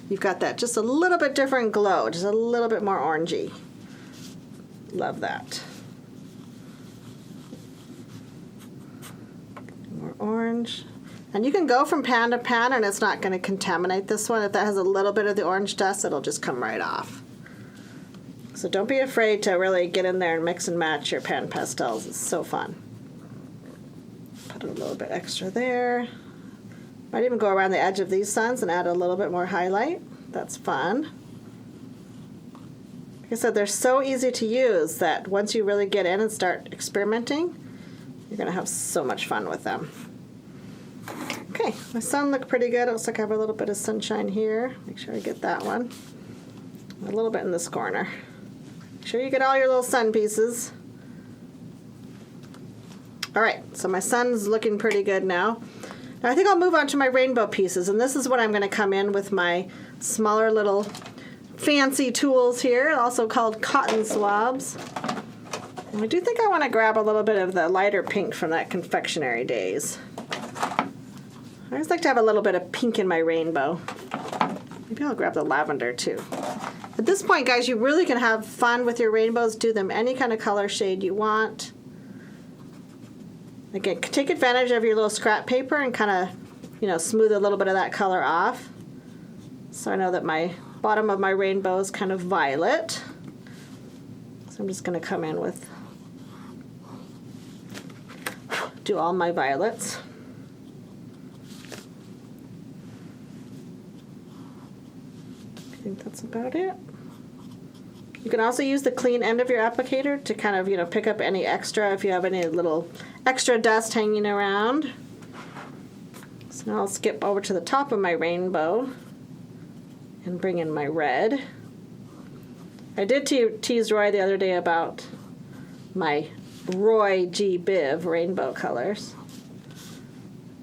you've got that just a little bit different glow, just a little bit more orangey. Love that. More orange. And you can go from pan to pan and it's not going to contaminate this one. If that has a little bit of the orange dust, it'll just come right off. So don't be afraid to really get in there and mix and match your pan pastels. It's so fun. Put a little bit extra there. Might even go around the edge of these suns and add a little bit more highlight. That's fun. Like I said, they're so easy to use that once you really get in and start experimenting, you're going to have so much fun with them. Okay, my sun looked pretty good. It looks like I have a little bit of sunshine here. Make sure I get that one. A little bit in this corner. Make sure you get all your little sun pieces. All right, so my sun's looking pretty good now. Now I think I'll move on to my rainbow pieces, and this is what I'm going to come in with my smaller little fancy tools here, also called cotton swabs. And I do think I want to grab a little bit of the lighter pink from that confectionery days. I always like to have a little bit of pink in my rainbow. Maybe I'll grab the lavender too. At this point, guys, you really can have fun with your rainbows. Do them any kind of color shade you want. Again, take advantage of your little scrap paper and kind of, smooth a little bit of that color off. So I know that my bottom of my rainbow is kind of violet. So I'm just going to come in with, do all my violets. I think that's about it. You can also use the clean end of your applicator to kind of, pick up any extra if you have any little extra dust hanging around. So now I'll skip over to the top of my rainbow and bring in my red. I did tease Roy the other day about my Roy G. Biv rainbow colors.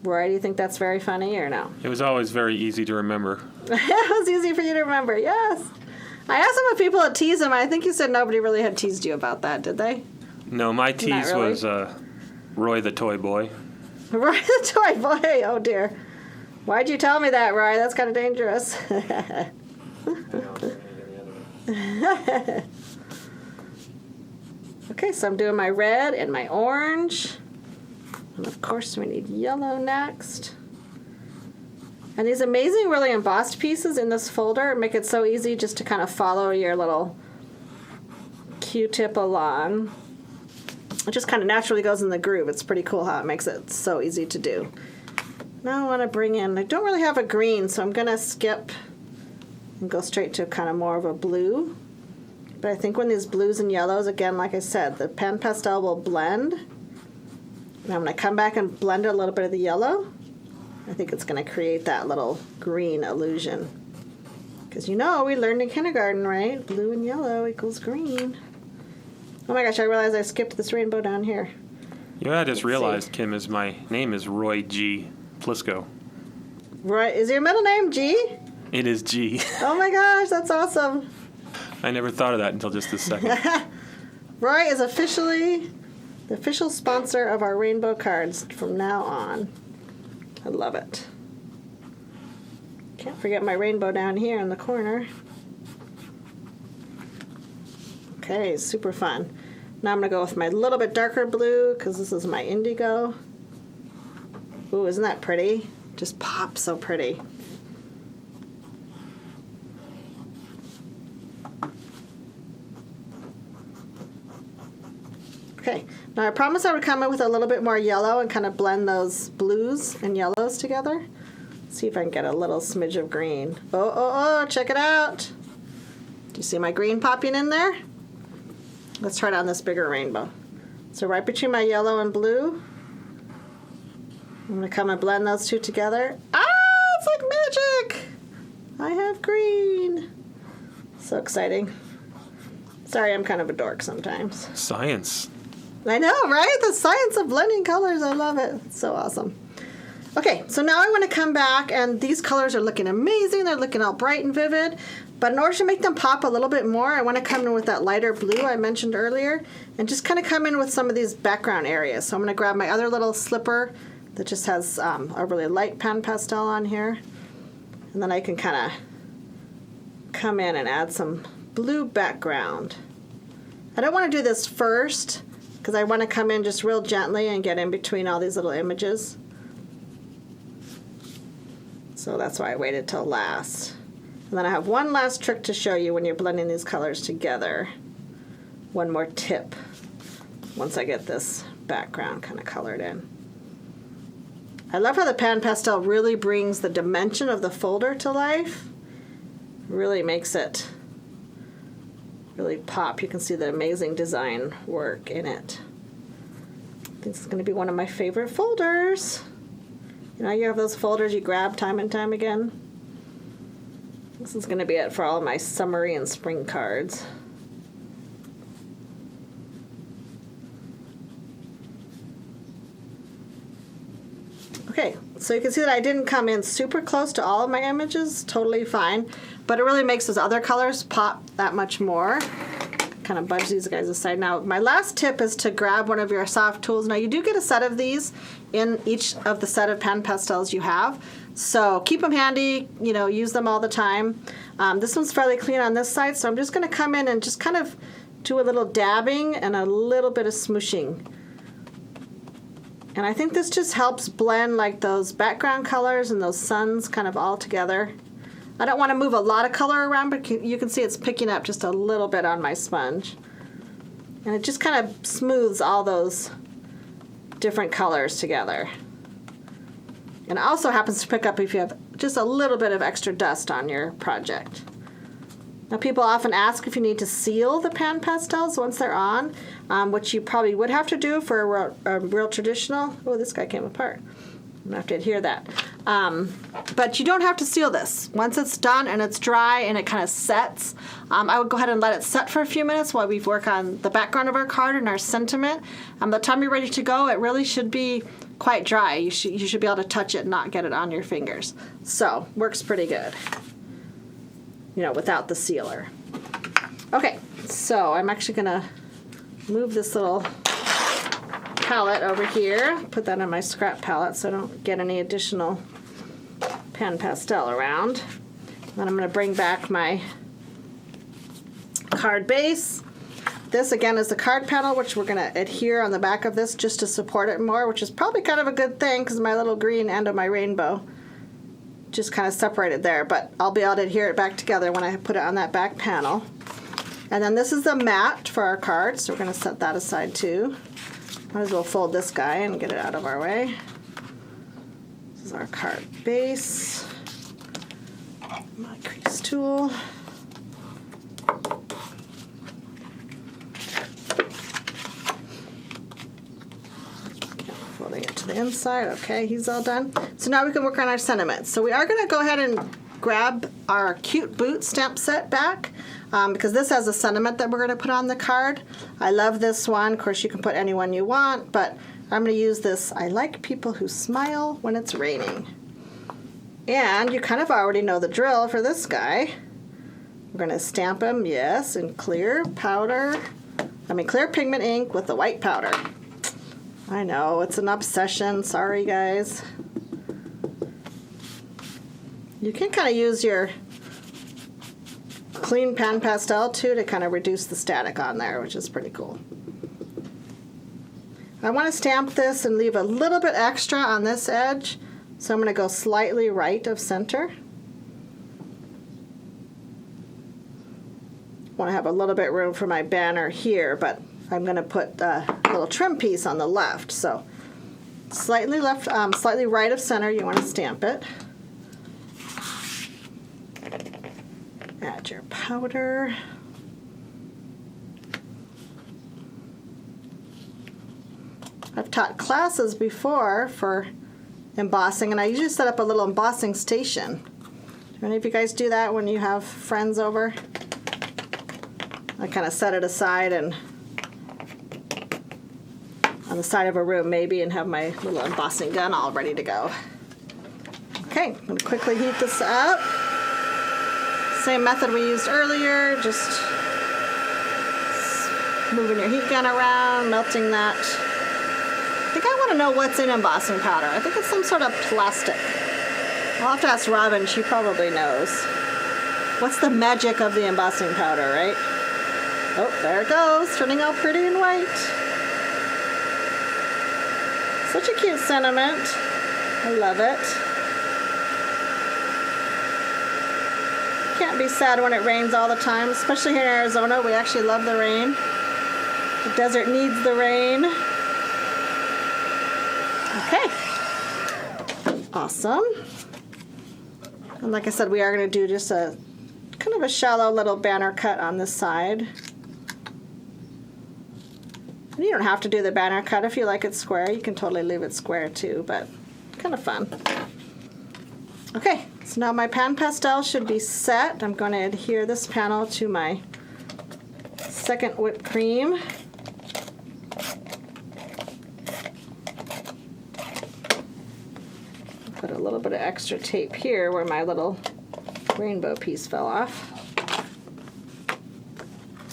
Roy, do you think that's very funny or no? It was always very easy to remember. It was easy for you to remember, yes. I asked him if people had teased him. I think you said nobody really had teased you about that, did they? No, my tease really. was Roy the Toy Boy. Roy the Toy Boy? Oh, dear. Why'd you tell me that, Roy? That's kind of dangerous. Okay, so I'm doing my red and my orange. And, of course, we need yellow next. And these amazing, really embossed pieces in this folder make it so easy just to kind of follow your little Q-tip along. It just kind of naturally goes in the groove. It's pretty cool how it makes it so easy to do. Now I want to bring in, I don't really have a green, so I'm going to skip and go straight to kind of more of a blue. But I think when these blues and yellows, again, like I said, the pan pastel will blend. And I'm going to come back and blend a little bit of the yellow. I think it's going to create that little green illusion. Because we learned in kindergarten, right? Blue and yellow equals green. Oh my gosh, I realized I skipped this rainbow down here. Yeah, I just realized, Kim, my name is Roy G. Plisco. Roy, is your middle name G? It is G. Oh my gosh, that's awesome. I never thought of that until just this second. Roy is officially the official sponsor of our rainbow cards from now on. I love it. Can't forget my rainbow down here in the corner. Okay, super fun. Now I'm going to go with my little bit darker blue because this is my indigo. Ooh, isn't that pretty? Just pops so pretty. Okay, now I promised I would come in with a little bit more yellow and kind of blend those blues and yellows together. See if I can get a little smidge of green. Oh, check it out. Do you see my green popping in there? Let's try it on this bigger rainbow. So right between my yellow and blue, I'm going to come and blend those two together. Ah, it's like magic! I have green. So exciting. Sorry, I'm kind of a dork sometimes. Science. I know, right? The science of blending colors. I love it. It's so awesome. Okay, so now I want to come back, and these colors are looking amazing. They're looking all bright and vivid. But in order to make them pop a little bit more, I want to come in with that lighter blue I mentioned earlier and just kind of come in with some of these background areas. So I'm going to grab my other little slipper that just has a really light pan pastel on here. And then I can kind of come in and add some blue background. I don't want to do this first because I want to come in just real gently and get in between all these little images. So that's why I waited till last. And then I have one last trick to show you when you're blending these colors together. One more tip once I get this background kind of colored in. I love how the pan pastel really brings the dimension of the folder to life. Really makes it really pop. You can see the amazing design work in it. I think this is going to be one of my favorite folders. You know, you have those folders you grab time and time again. This is going to be it for all of my summery and spring cards. Okay, so you can see that I didn't come in super close to all of my images, totally fine, but it really makes those other colors pop that much more. Kind of budge these guys aside. Now, my last tip is to grab one of your soft tools. Now, you do get a set of these in each of the set of pan pastels you have, so keep them handy, you know, use them all the time. This one's fairly clean on this side, so I'm just going to come in and just kind of do a little dabbing and a little bit of smooshing. And I think this just helps blend like those background colors and those suns kind of all together. I don't want to move a lot of color around, but you can see it's picking up just a little bit on my sponge. And it just kind of smooths all those different colors together. And it also happens to pick up if you have just a little bit of extra dust on your project. Now, people often ask if you need to seal the pan pastels once they're on, which you probably would have to do for a real traditional. Oh, this guy came apart. I'm going to have to adhere that. But you don't have to seal this. Once it's done and it's dry and it kind of sets, I would go ahead and let it set for a few minutes while we work on the background of our card and our sentiment. By the time you're ready to go, it really should be quite dry. You should be able to touch it and not get it on your fingers. So, works pretty good, you know, without the sealer. Okay, so I'm actually going to move this little palette over here, put that on my scrap palette so I don't get any additional pan pastel around. Then I'm going to bring back my card base. This again is the card panel, which we're going to adhere on the back of this just to support it more, which is probably kind of a good thing because my little green end of my rainbow just kind of separated there, but I'll be able to adhere it back together when I put it on that back panel. And then this is the mat for our cards, so we're going to set that aside too. Might as well fold this guy and get it out of our way. This is our card base. My crease tool. Folding it to the inside. Okay, he's all done. So now we can work on our sentiments. So we are going to go ahead and grab our cute boot stamp set back. Because this has a sentiment that we're going to put on the card. I love this one. Of course, you can put any one you want, but I'm going to use this. I like people who smile when it's raining. And you kind of already know the drill for this guy. We're going to stamp him, yes, in clear pigment ink with the white powder. I know, it's an obsession. Sorry, guys. You can kind of use your clean pan pastel too to kind of reduce the static on there, which is pretty cool. I want to stamp this and leave a little bit extra on this edge, so I'm going to go slightly right of center. Want to have a little bit room for my banner here, but I'm going to put a little trim piece on the left. So slightly left, slightly right of center. You want to stamp it. Add your powder. I've taught classes before for embossing, and I usually set up a little embossing station. Do any of you guys do that when you have friends over? I kind of set it aside and on the side of a room maybe, and have my little embossing gun all ready to go. Okay, I'm going to quickly heat this up. Same method we used earlier, just moving your heat gun around, melting that. I think I want to know what's in embossing powder. I think it's some sort of plastic. I'll have to ask Robin, she probably knows. What's the magic of the embossing powder, right? Oh, there it goes, turning out pretty and white. Such a cute sentiment. I love it. Can't be sad when it rains all the time, especially here in Arizona. We actually love the rain. The desert needs the rain. Okay. Awesome. And like I said, we are going to do just a kind of a shallow little banner cut on this side. And you don't have to do the banner cut if you like it square. You can totally leave it square too, but kind of fun. Okay, so now my pan pastel should be set. I'm going to adhere this panel to my second whipped cream. Put a little bit of extra tape here where my little rainbow piece fell off.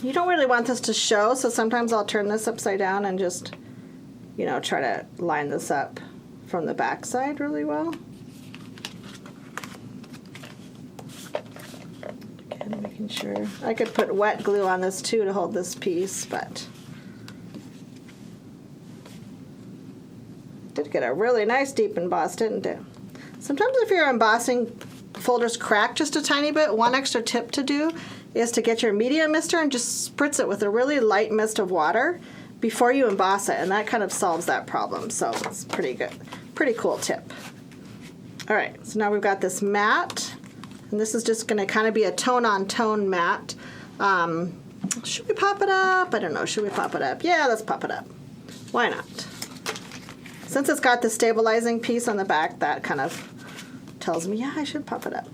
You don't really want this to show, so sometimes I'll turn this upside down and just, you know, try to line this up from the back side really well. Again, making sure. I could put wet glue on this too to hold this piece, but it did get a really nice deep emboss, didn't it? Sometimes if your embossing folders crack just a tiny bit, one extra tip to do is to get your media mister and just spritz it with a really light mist of water before you emboss it, and that kind of solves that problem. So it's pretty good, pretty cool tip. All right, so now we've got this matte, and this is just going to kind of be a tone-on-tone matte. Should we pop it up? I don't know. Should we pop it up? Yeah, let's pop it up. Why not? Since it's got the stabilizing piece on the back, that kind of tells me, yeah, I should pop it up.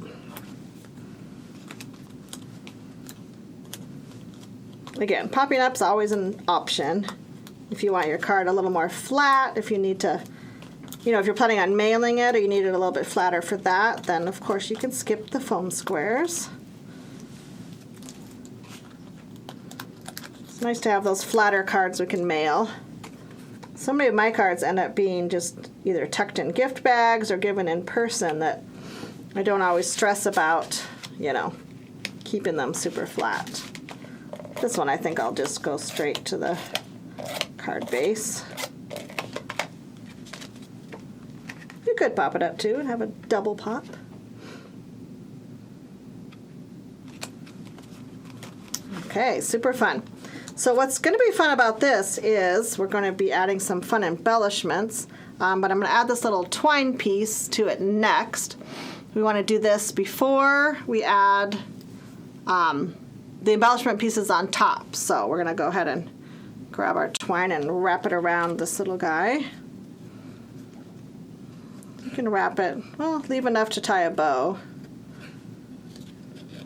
Again, popping up is always an option. If you want your card a little more flat, if you need to, you know, if you're planning on mailing it or you need it a little bit flatter for that, then of course you can skip the foam squares. It's nice to have those flatter cards we can mail. So many of my cards end up being just either tucked in gift bags or given in person that I don't always stress about, you know, keeping them super flat. This one I think I'll just go straight to the card base. You could pop it up too and have a double pop. Okay, super fun. So what's going to be fun about this is we're going to be adding some fun embellishments, but I'm going to add this little twine piece to it next. We want to do this before we add the embellishment pieces on top. So we're going to go ahead and grab our twine and wrap it around this little guy. You can wrap it, well, leave enough to tie a bow.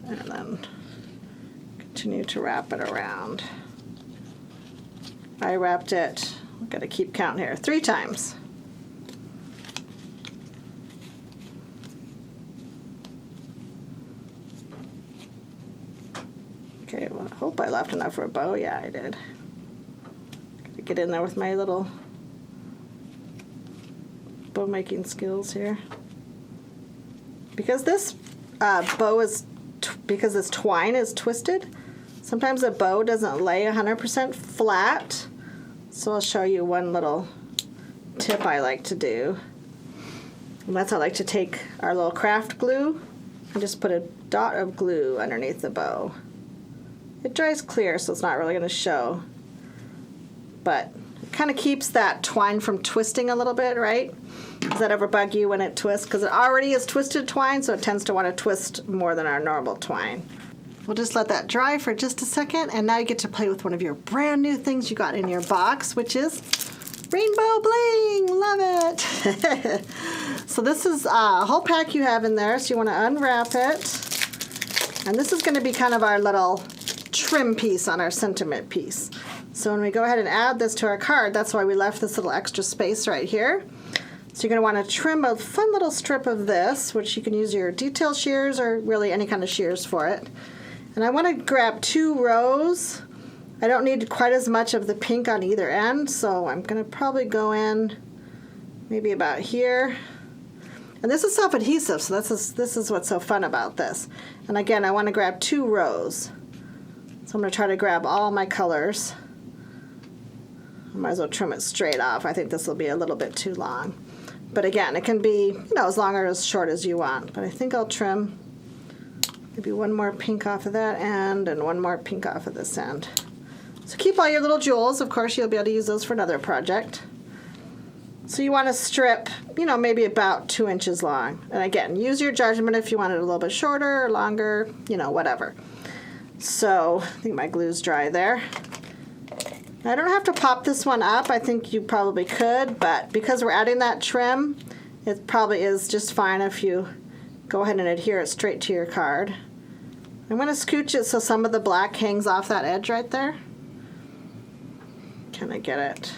And then continue to wrap it around. I wrapped it, I've got to keep count here, 3 times. Okay, well, I hope I left enough for a bow. Yeah, I did. Gotta get in there with my little bow making skills here. Because this bow is, because this twine is twisted, sometimes a bow doesn't lay 100% flat. So I'll show you one little tip I like to do. And that's I like to take our little craft glue and just put a dot of glue underneath the bow. It dries clear, so it's not really going to show. But it kind of keeps that twine from twisting a little bit, right? Does that ever bug you when it twists? Because it already is twisted twine, so it tends to want to twist more than our normal twine. We'll just let that dry for just a second, and now you get to play with one of your brand new things you got in your box, which is rainbow bling. Love it. So this is a whole pack you have in there, so you want to unwrap it. And this is going to be kind of our little trim piece on our sentiment piece. So when we go ahead and add this to our card, that's why we left this little extra space right here. So you're going to want to trim a fun little strip of this, which you can use your detail shears or really any kind of shears for it. And I want to grab 2 rows. I don't need quite as much of the pink on either end, so I'm going to probably go in maybe about here. And this is self-adhesive, so this is what's so fun about this. And again, I want to grab 2 rows. So I'm going to try to grab all my colors. I might as well trim it straight off. I think this will be a little bit too long. But again, it can be, as long or as short as you want. But I think I'll trim maybe one more pink off of that end and one more pink off of this end. So keep all your little jewels. Of course, you'll be able to use those for another project. So you want to strip, maybe about 2 inches long. And again, use your judgment if you want it a little bit shorter or longer, whatever. So I think my glue's dry there. I don't have to pop this one up. I think you probably could, but because we're adding that trim, it probably is just fine if you go ahead and adhere it straight to your card. I'm going to scooch it so some of the black hangs off that edge right there. Can I get it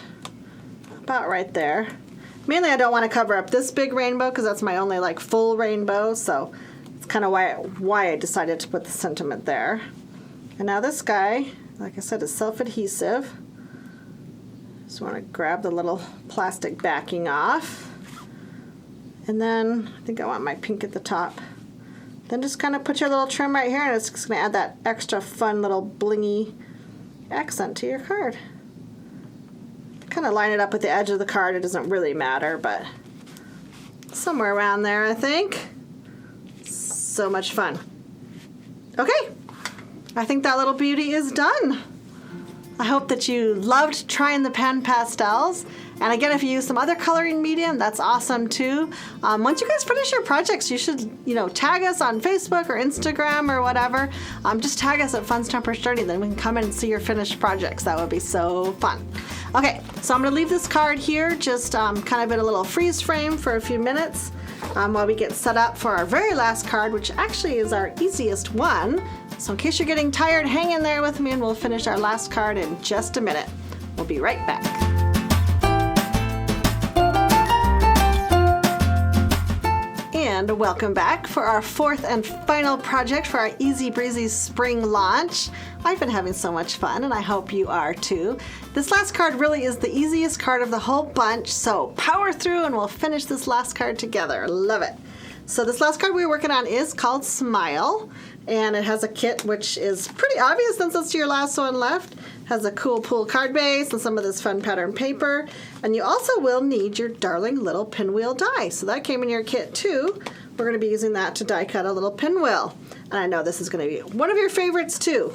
about right there? Mainly I don't want to cover up this big rainbow because that's my only full rainbow, so it's kind of why I decided to put the sentiment there. And now this guy, like I said, is self-adhesive. Just want to grab the little plastic backing off. And then I think I want my pink at the top. Then just kind of put your little trim right here, and it's just going to add that extra fun little blingy accent to your card. Kind of line it up with the edge of the card. It doesn't really matter, but somewhere around there, I think. So much fun. Okay, I think that little beauty is done. I hope that you loved trying the pen pastels. And again, if you use some other coloring medium, that's awesome too. Once you guys finish your projects, you should, tag us on Facebook or Instagram or whatever. Just tag us at Fun Stumper's Journey, then we can come in and see your finished projects. That would be so fun. Okay, so I'm gonna leave this card here, just kind of in a little freeze frame for a few minutes while we get set up for our very last card, which actually is our easiest one. So in case you're getting tired, hang in there with me and we'll finish our last card in just a minute. We'll be right back. And welcome back for our 4th and final project for our Easy Breezy Spring launch. I've been having so much fun, and I hope you are too. This last card really is the easiest card of the whole bunch, so power through and we'll finish this last card together. Love it. So this last card we're working on is called Smile, and it has a kit which is pretty obvious since it's your last one left. Has a cool pool card base and some of this fun pattern paper. And you also will need your darling little pinwheel die. So that came in your kit too. We're going to be using that to die cut a little pinwheel. And I know this is going to be one of your favorites too.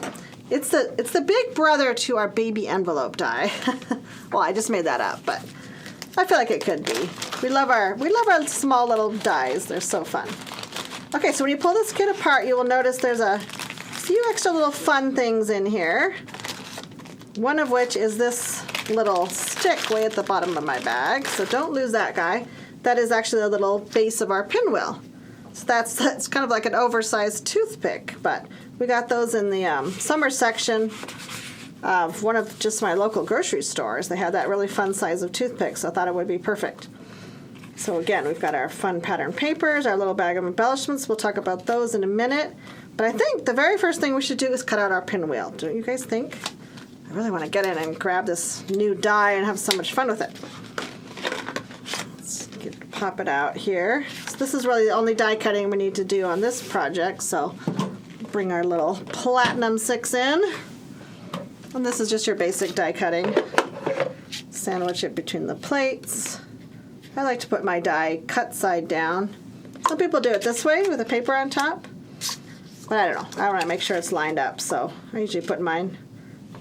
It's the big brother to our baby envelope die. Well, I just made that up, but I feel like it could be. We love our small little dies. They're so fun. Okay, so when you pull this kit apart, you will notice there's a few extra little fun things in here. One of which is this little stick way at the bottom of my bag. So don't lose that guy. That is actually the little base of our pinwheel. So that's kind of like an oversized toothpick, but we got those in the summer section of one of just my local grocery stores. They had that really fun size of toothpick, so I thought it would be perfect. So again, we've got our fun pattern papers, our little bag of embellishments. We'll talk about those in a minute. But I think the very first thing we should do is cut out our pinwheel. Don't you guys think? I really want to get in and grab this new die and have so much fun with it. Let's get it pop it out here. So this is really the only die cutting we need to do on this project, so bring our little Platinum 6 in. And this is just your basic die cutting. Sandwich it between the plates. I like to put my die cut side down. Some people do it this way with the paper on top, but I don't know. I want to make sure it's lined up, so I usually put mine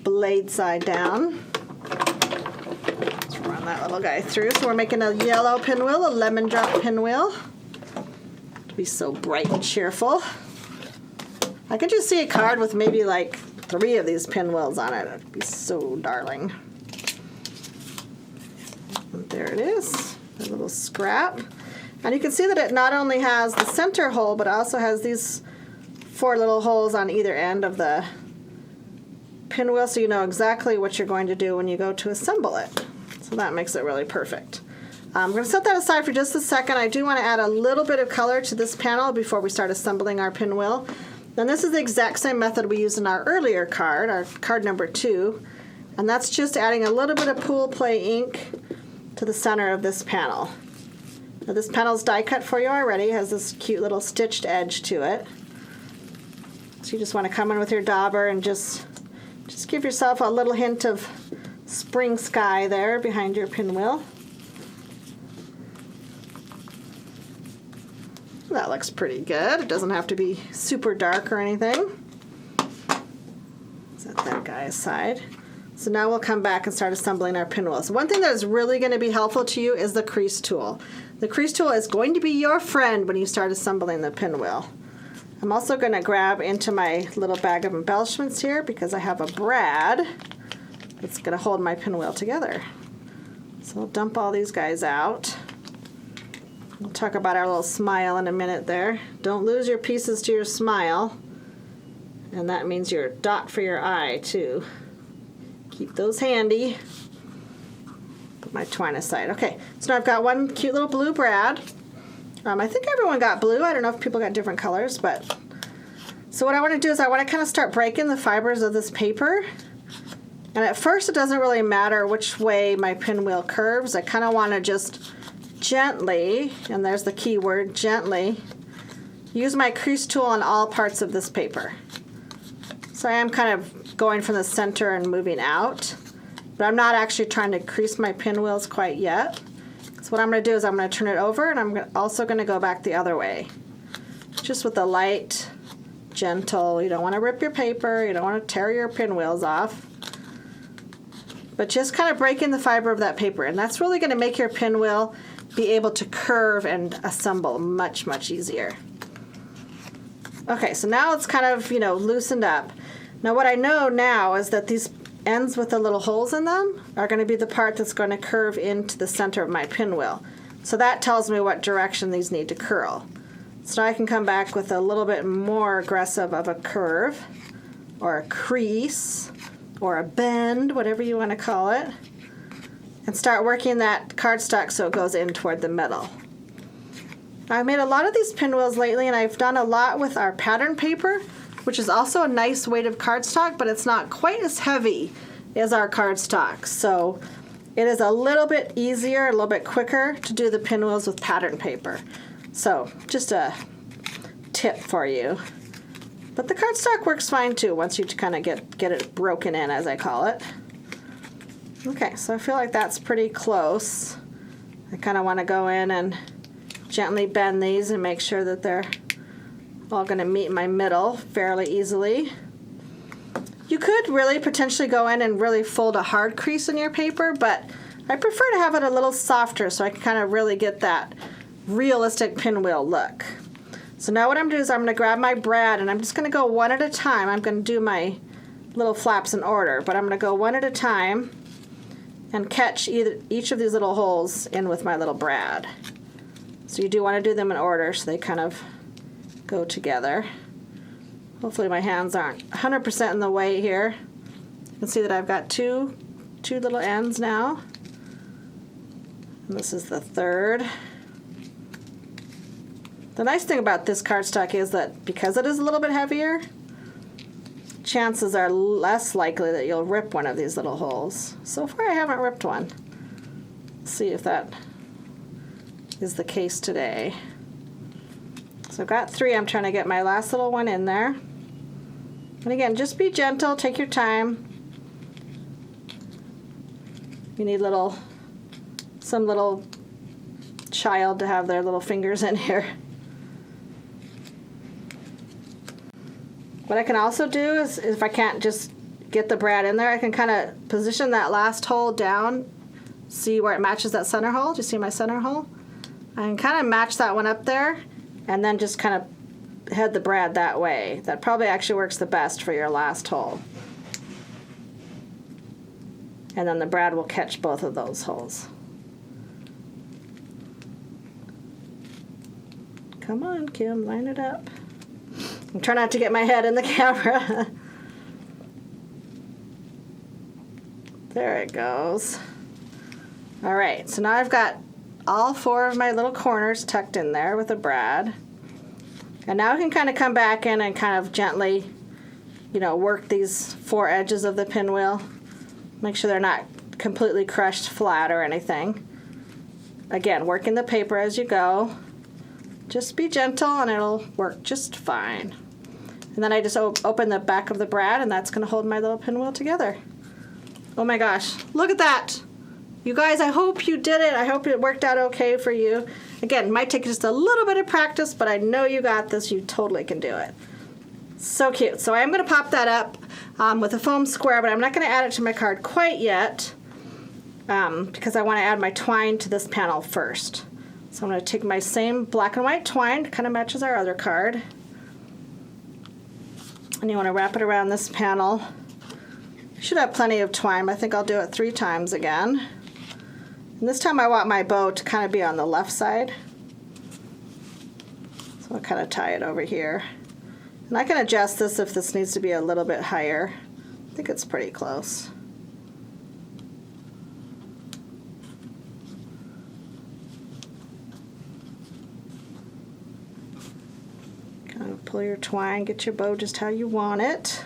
blade side down. Let's run that little guy through. So we're making a yellow pinwheel, a lemon drop pinwheel. To be so bright and cheerful. I could just see a card with maybe like 3 of these pinwheels on it. It'd be so darling. And there it is, a little scrap. And you can see that it not only has the center hole, but it also has these 4 little holes on either end of the pinwheel, so you know exactly what you're going to do when you go to assemble it. So that makes it really perfect. I'm going to set that aside for just a second. I do want to add a little bit of color to this panel before we start assembling our pinwheel. And this is the exact same method we used in our earlier card, our card number 2. And that's just adding a little bit of Pool Play ink to the center of this panel. Now this panel's die cut for you already. It has this cute little stitched edge to it. So you just want to come in with your dauber and just give yourself a little hint of spring sky there behind your pinwheel. That looks pretty good. It doesn't have to be super dark or anything. Set that guy aside. So now we'll come back and start assembling our pinwheels. One thing that is really going to be helpful to you is the crease tool. The crease tool is going to be your friend when you start assembling the pinwheel. I'm also going to grab into my little bag of embellishments here because I have a brad that's going to hold my pinwheel together. So I'll dump all these guys out. We'll talk about our little smile in a minute there. Don't lose your pieces to your smile. And that means your dot for your eye too. Keep those handy. Put my twine aside. Okay, so now I've got one cute little blue brad. I think everyone got blue. I don't know if people got different colors, but so what I want to do is I want to kind of start breaking the fibers of this paper. And at first it doesn't really matter which way my pinwheel curves. I kind of want to just gently, and there's the key word, gently, use my crease tool on all parts of this paper. So I am kind of going from the center and moving out, but I'm not actually trying to crease my pinwheels quite yet. So what I'm going to do is I'm going to turn it over, and I'm also going to go back the other way. Just with a light, gentle, you don't want to rip your paper, you don't want to tear your pinwheels off, but just kind of breaking the fiber of that paper. And that's really going to make your pinwheel be able to curve and assemble much, much easier. Okay, so now it's kind of, loosened up. Now what I know now is that these ends with the little holes in them are going to be the part that's going to curve into the center of my pinwheel. So that tells me what direction these need to curl. So now I can come back with a little bit more aggressive of a curve, or a crease, or a bend, whatever you want to call it, and start working that cardstock so it goes in toward the middle. I've made a lot of these pinwheels lately, and I've done a lot with our pattern paper, which is also a nice weight of cardstock, but it's not quite as heavy as our cardstock. So it is a little bit easier, a little bit quicker to do the pinwheels with pattern paper. So just a tip for you. But the cardstock works fine too once you kind of get it broken in, as I call it. Okay, so I feel like that's pretty close. I kind of want to go in and gently bend these and make sure that they're all going to meet my middle fairly easily. You could really potentially go in and really fold a hard crease in your paper, but I prefer to have it a little softer so I can kind of really get that realistic pinwheel look. So now what I'm doing is I'm going to grab my brad, and I'm just going to go one at a time. I'm going to do my little flaps in order, but I'm going to go one at a time and catch each of these little holes in with my little brad. So you do want to do them in order so they kind of go together. Hopefully my hands aren't 100% in the way here. You can see that I've got two little ends now. And this is the third. The nice thing about this cardstock is that because it is a little bit heavier, chances are less likely that you'll rip one of these little holes. So far I haven't ripped one. Let's see if that is the case today. So I've got 3. I'm trying to get my last little one in there. And again, just be gentle, take your time. You need some little child to have their little fingers in here. What I can also do is, if I can't just get the brad in there, I can kind of position that last hole down, see where it matches that center hole. Do you see my center hole? I can kind of match that one up there, and then just kind of head the brad that way. That probably actually works the best for your last hole. And then the brad will catch both of those holes. Come on, Kim, line it up. I'm trying not to get my head in the camera. There it goes. All right, so now I've got all 4 of my little corners tucked in there with a brad. And now I can kind of come back in and kind of gently, work these 4 edges of the pinwheel. Make sure they're not completely crushed flat or anything. Again, working the paper as you go. Just be gentle and it'll work just fine. And then I just open the back of the brad, and that's going to hold my little pinwheel together. Oh my gosh, look at that. You guys, I hope you did it. I hope it worked out okay for you. Again, it might take just a little bit of practice, but I know you got this. You totally can do it. So cute. So I'm going to pop that up with a foam square, but I'm not going to add it to my card quite yet because I want to add my twine to this panel first. So I'm going to take my same black and white twine, kind of matches our other card. And you want to wrap it around this panel. You should have plenty of twine. I think I'll do it 3 times again. And this time I want my bow to kind of be on the left side. So I'll kind of tie it over here. And I can adjust this if this needs to be a little bit higher. I think it's pretty close. Kind of pull your twine, get your bow just how you want it.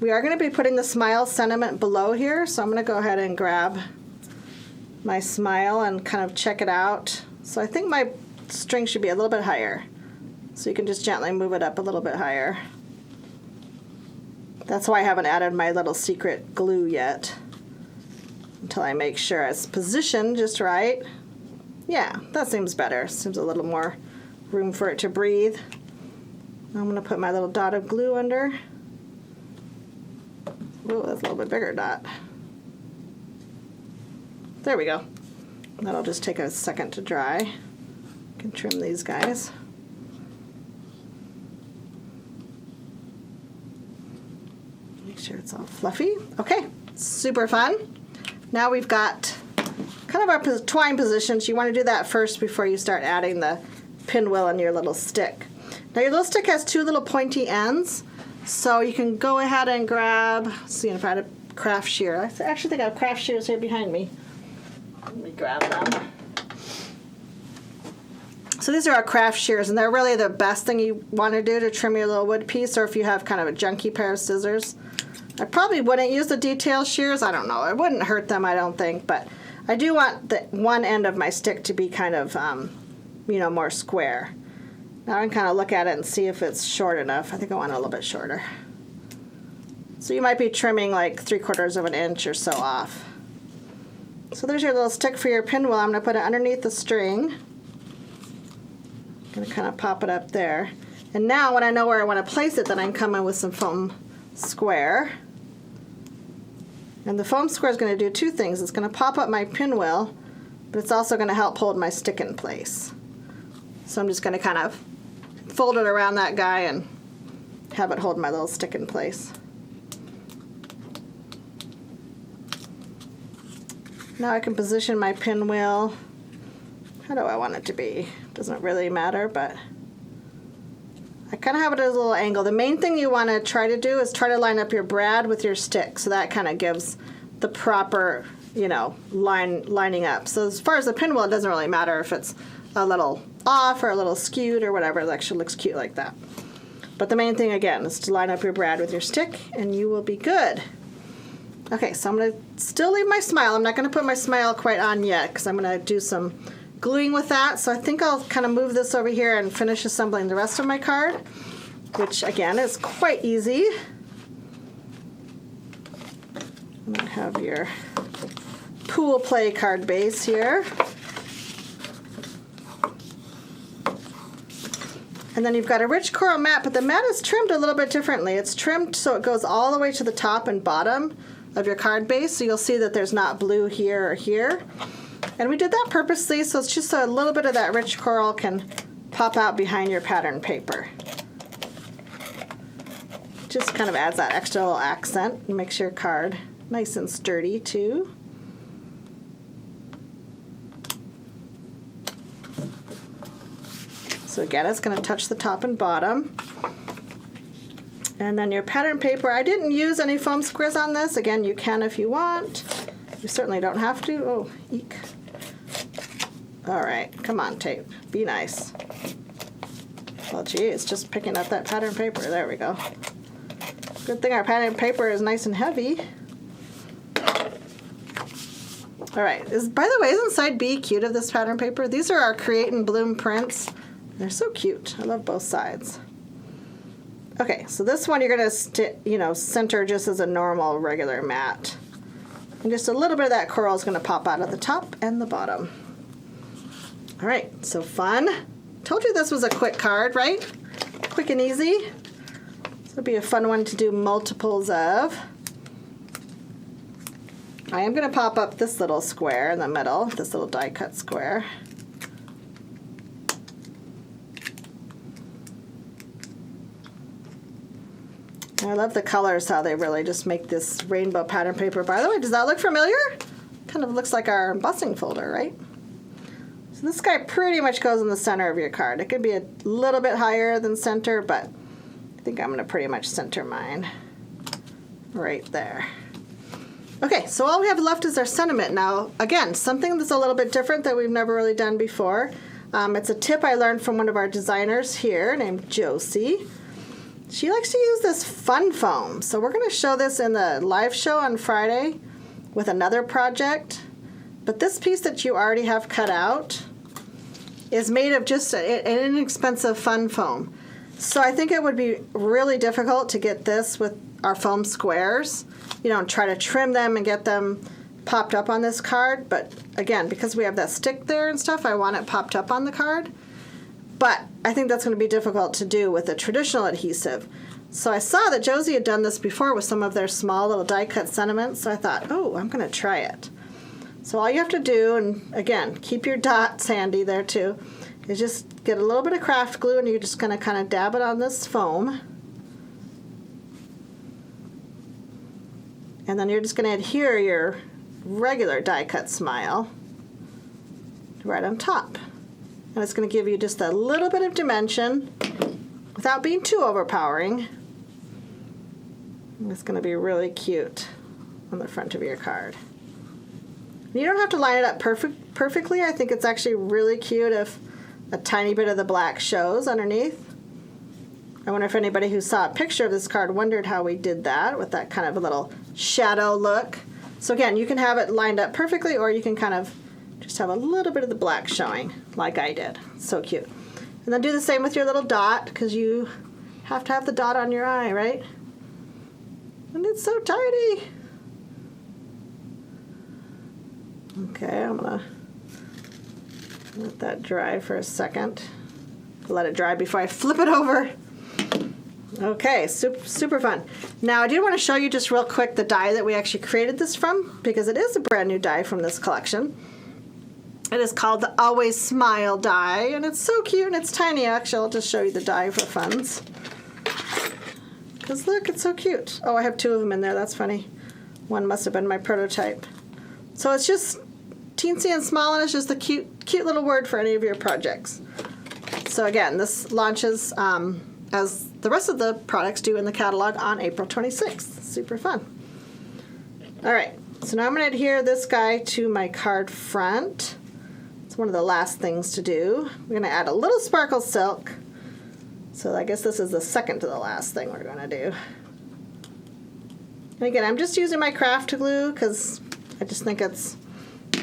We are going to be putting the smile sentiment below here, so I'm going to go ahead and grab my smile and kind of check it out. So I think my string should be a little bit higher. So you can just gently move it up a little bit higher. That's why I haven't added my little secret glue yet, until I make sure it's positioned just right. Yeah, that seems better. Seems a little more room for it to breathe. I'm going to put my little dot of glue under. Ooh, that's a little bit bigger dot. There we go. That'll just take a second to dry. You can trim these guys. Make sure it's all fluffy. Okay, super fun. Now we've got kind of our twine positions. You want to do that first before you start adding the pinwheel and your little stick. Now your little stick has 2 little pointy ends. So you can go ahead and grab, see if I had a craft shear. I actually think I have craft shears here behind me. Let me grab them. So these are our craft shears, and they're really the best thing you want to do to trim your little wood piece, or if you have kind of a junky pair of scissors. I probably wouldn't use the detail shears. I don't know. It wouldn't hurt them, I don't think, but I do want the one end of my stick to be kind of, more square. Now I can kind of look at it and see if it's short enough. I think I want it a little bit shorter. So you might be trimming like 3/4 of an inch or so off. So there's your little stick for your pinwheel. I'm going to put it underneath the string. I'm going to kind of pop it up there. And now when I know where I want to place it, then I can come in with some foam square. And the foam square is going to do 2 things. It's going to pop up my pinwheel, but it's also going to help hold my stick in place. So I'm just going to kind of fold it around that guy and have it hold my little stick in place. Now I can position my pinwheel. How do I want it to be? Doesn't really matter, but I kind of have it at a little angle. The main thing you want to try to do is try to line up your brad with your stick, so that kind of gives the proper, lining up. So as far as the pinwheel, it doesn't really matter if it's a little off or a little skewed or whatever. It actually looks cute like that. But the main thing, again, is to line up your brad with your stick, and you will be good. Okay, so I'm going to still leave my smile. I'm not going to put my smile quite on yet because I'm going to do some gluing with that. So I think I'll kind of move this over here and finish assembling the rest of my card, which again is quite easy. I'm going to have your pool play card base here. And then you've got a rich coral mat, but the mat is trimmed a little bit differently. It's trimmed so it goes all the way to the top and bottom of your card base, so you'll see that there's not blue here or here. And we did that purposely, so it's just so a little bit of that rich coral can pop out behind your pattern paper. Just kind of adds that extra little accent and makes your card nice and sturdy too. So again, it's going to touch the top and bottom. And then your pattern paper, I didn't use any foam squares on this. Again, you can if you want. You certainly don't have to. Oh, eek. All right, come on, tape. Be nice. Well, gee, it's just picking up that pattern paper. There we go. Good thing our pattern paper is nice and heavy. All right, by the way, isn't side B cute of this pattern paper? These are our Create and Bloom prints. They're so cute. I love both sides. Okay, so this one you're going to center just as a normal regular mat. And just a little bit of that coral is going to pop out at the top and the bottom. All right, so fun. Told you this was a quick card, right? Quick and easy. This will be a fun one to do multiples of. I am going to pop up this little square in the middle, this little die cut square. I love the colors, how they really just make this rainbow pattern paper. By the way, does that look familiar? Kind of looks like our embossing folder, right? So this guy pretty much goes in the center of your card. It could be a little bit higher than center, but I think I'm going to pretty much center mine right there. Okay, so all we have left is our sentiment. Now, again, something that's a little bit different that we've never really done before. It's a tip I learned from one of our designers here named Josie. She likes to use this fun foam. So we're going to show this in the live show on Friday with another project. But this piece that you already have cut out is made of just an inexpensive fun foam. So I think it would be really difficult to get this with our foam squares, and try to trim them and get them popped up on this card. But again, because we have that stick there and stuff, I want it popped up on the card. But I think that's going to be difficult to do with a traditional adhesive. So I saw that Josie had done this before with some of their small little die cut sentiments. So I thought, oh, I'm going to try it. So all you have to do, and again, keep your dots handy there too, is just get a little bit of craft glue and you're just going to kind of dab it on this foam. And then you're just going to adhere your regular die cut smile right on top. And it's going to give you just a little bit of dimension without being too overpowering. And it's going to be really cute on the front of your card. And you don't have to line it up perfectly. I think it's actually really cute if a tiny bit of the black shows underneath. I wonder if anybody who saw a picture of this card wondered how we did that with that kind of a little shadow look. So again, you can have it lined up perfectly, or you can kind of just have a little bit of the black showing like I did. So cute. And then do the same with your little dot, because you have to have the dot on your eye, right? And it's so tiny. Okay, I'm going to let that dry for a second. Let it dry before I flip it over. Okay, super fun. Now, I did want to show you just real quick the die that we actually created this from, because it is a brand new die from this collection. It is called the Always Smile die, and it's so cute and it's tiny. Actually, I'll just show you the die for funs. Because look, it's so cute. Oh, I have two of them in there. That's funny. One must have been my prototype. So it's just teensy and small, and it's just a cute little word for any of your projects. So again, this launches as the rest of the products do in the catalog on April 26th. Super fun. All right, so now I'm going to adhere this guy to my card front. It's one of the last things to do. We're going to add a little sparkle silk. So I guess this is the second to the last thing we're going to do. And again, I'm just using my craft glue because I just think it's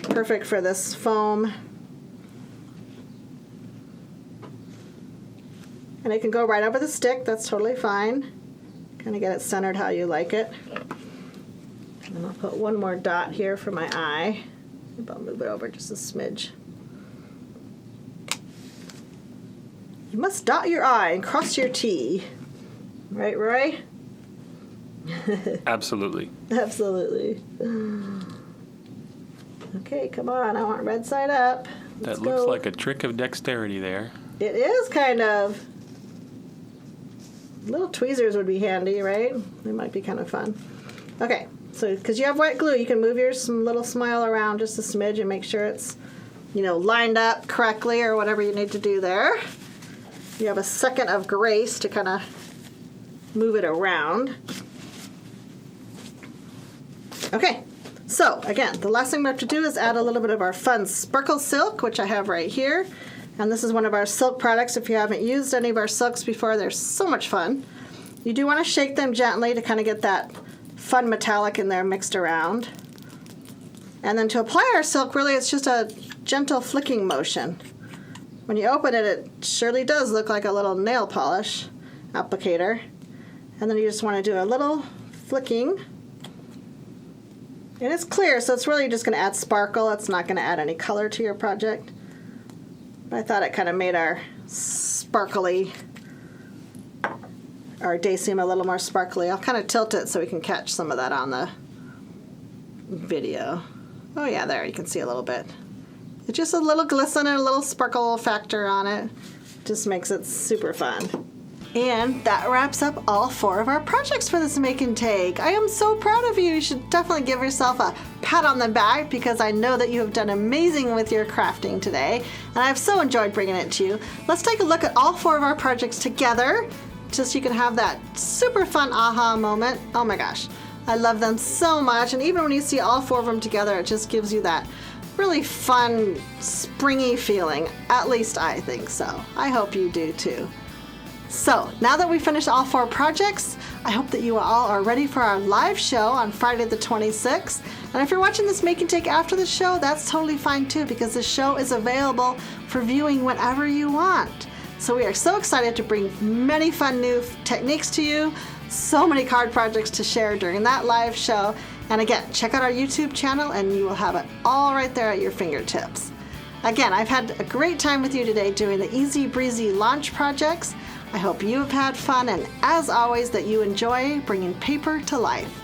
perfect for this foam. And it can go right over the stick, that's totally fine. Kind of get it centered how you like it. And I'll put one more dot here for my eye. Maybe I'll move it over just a smidge. You must dot your I and cross your T. Right, Roy? Absolutely. Absolutely. Okay, come on. I want red side up. Let's That looks go. like a trick of dexterity there. It is kind of. Little tweezers would be handy, right? They might be kind of fun. Okay, so because you have white glue, you can move your little smile around just a smidge and make sure it's, lined up correctly or whatever you need to do there. You have a second of grace to kind of move it around. Okay, so again, the last thing we have to do is add a little bit of our fun sparkle silk, which I have right here. And this is one of our silk products. If you haven't used any of our silks before, they're so much fun. You do want to shake them gently to kind of get that fun metallic in there mixed around. And then to apply our silk, really it's just a gentle flicking motion. When you open it, it surely does look like a little nail polish applicator. And then you just want to do a little flicking. And it's clear, so it's really just going to add sparkle. It's not going to add any color to your project. But I thought it kind of made our day seem a little more sparkly. I'll kind of tilt it so we can catch some of that on the video. Oh yeah, there, you can see a little bit. It's just a little glisten and a little sparkle factor on it. Just makes it super fun. And that wraps up all 4 of our projects for this Make and Take. I am so proud of you. You should definitely give yourself a pat on the back because I know that you have done amazing with your crafting today. And I've so enjoyed bringing it to you. Let's take a look at all 4 of our projects together just so you can have that super fun aha moment. Oh my gosh, I love them so much. And even when you see all 4 of them together, it just gives you that really fun, springy feeling. At least I think so. I hope you do too. So, now that we've finished all 4 projects, I hope that you all are ready for our live show on Friday the 26th. And if you're watching this Make and Take after the show, that's totally fine too, because the show is available for viewing whenever you want. So we are so excited to bring many fun new techniques to you, so many card projects to share during that live show. And again, check out our YouTube channel and you will have it all right there at your fingertips. Again, I've had a great time with you today doing the Easy Breezy launch projects. I hope you have had fun, and as always, that you enjoy bringing paper to life.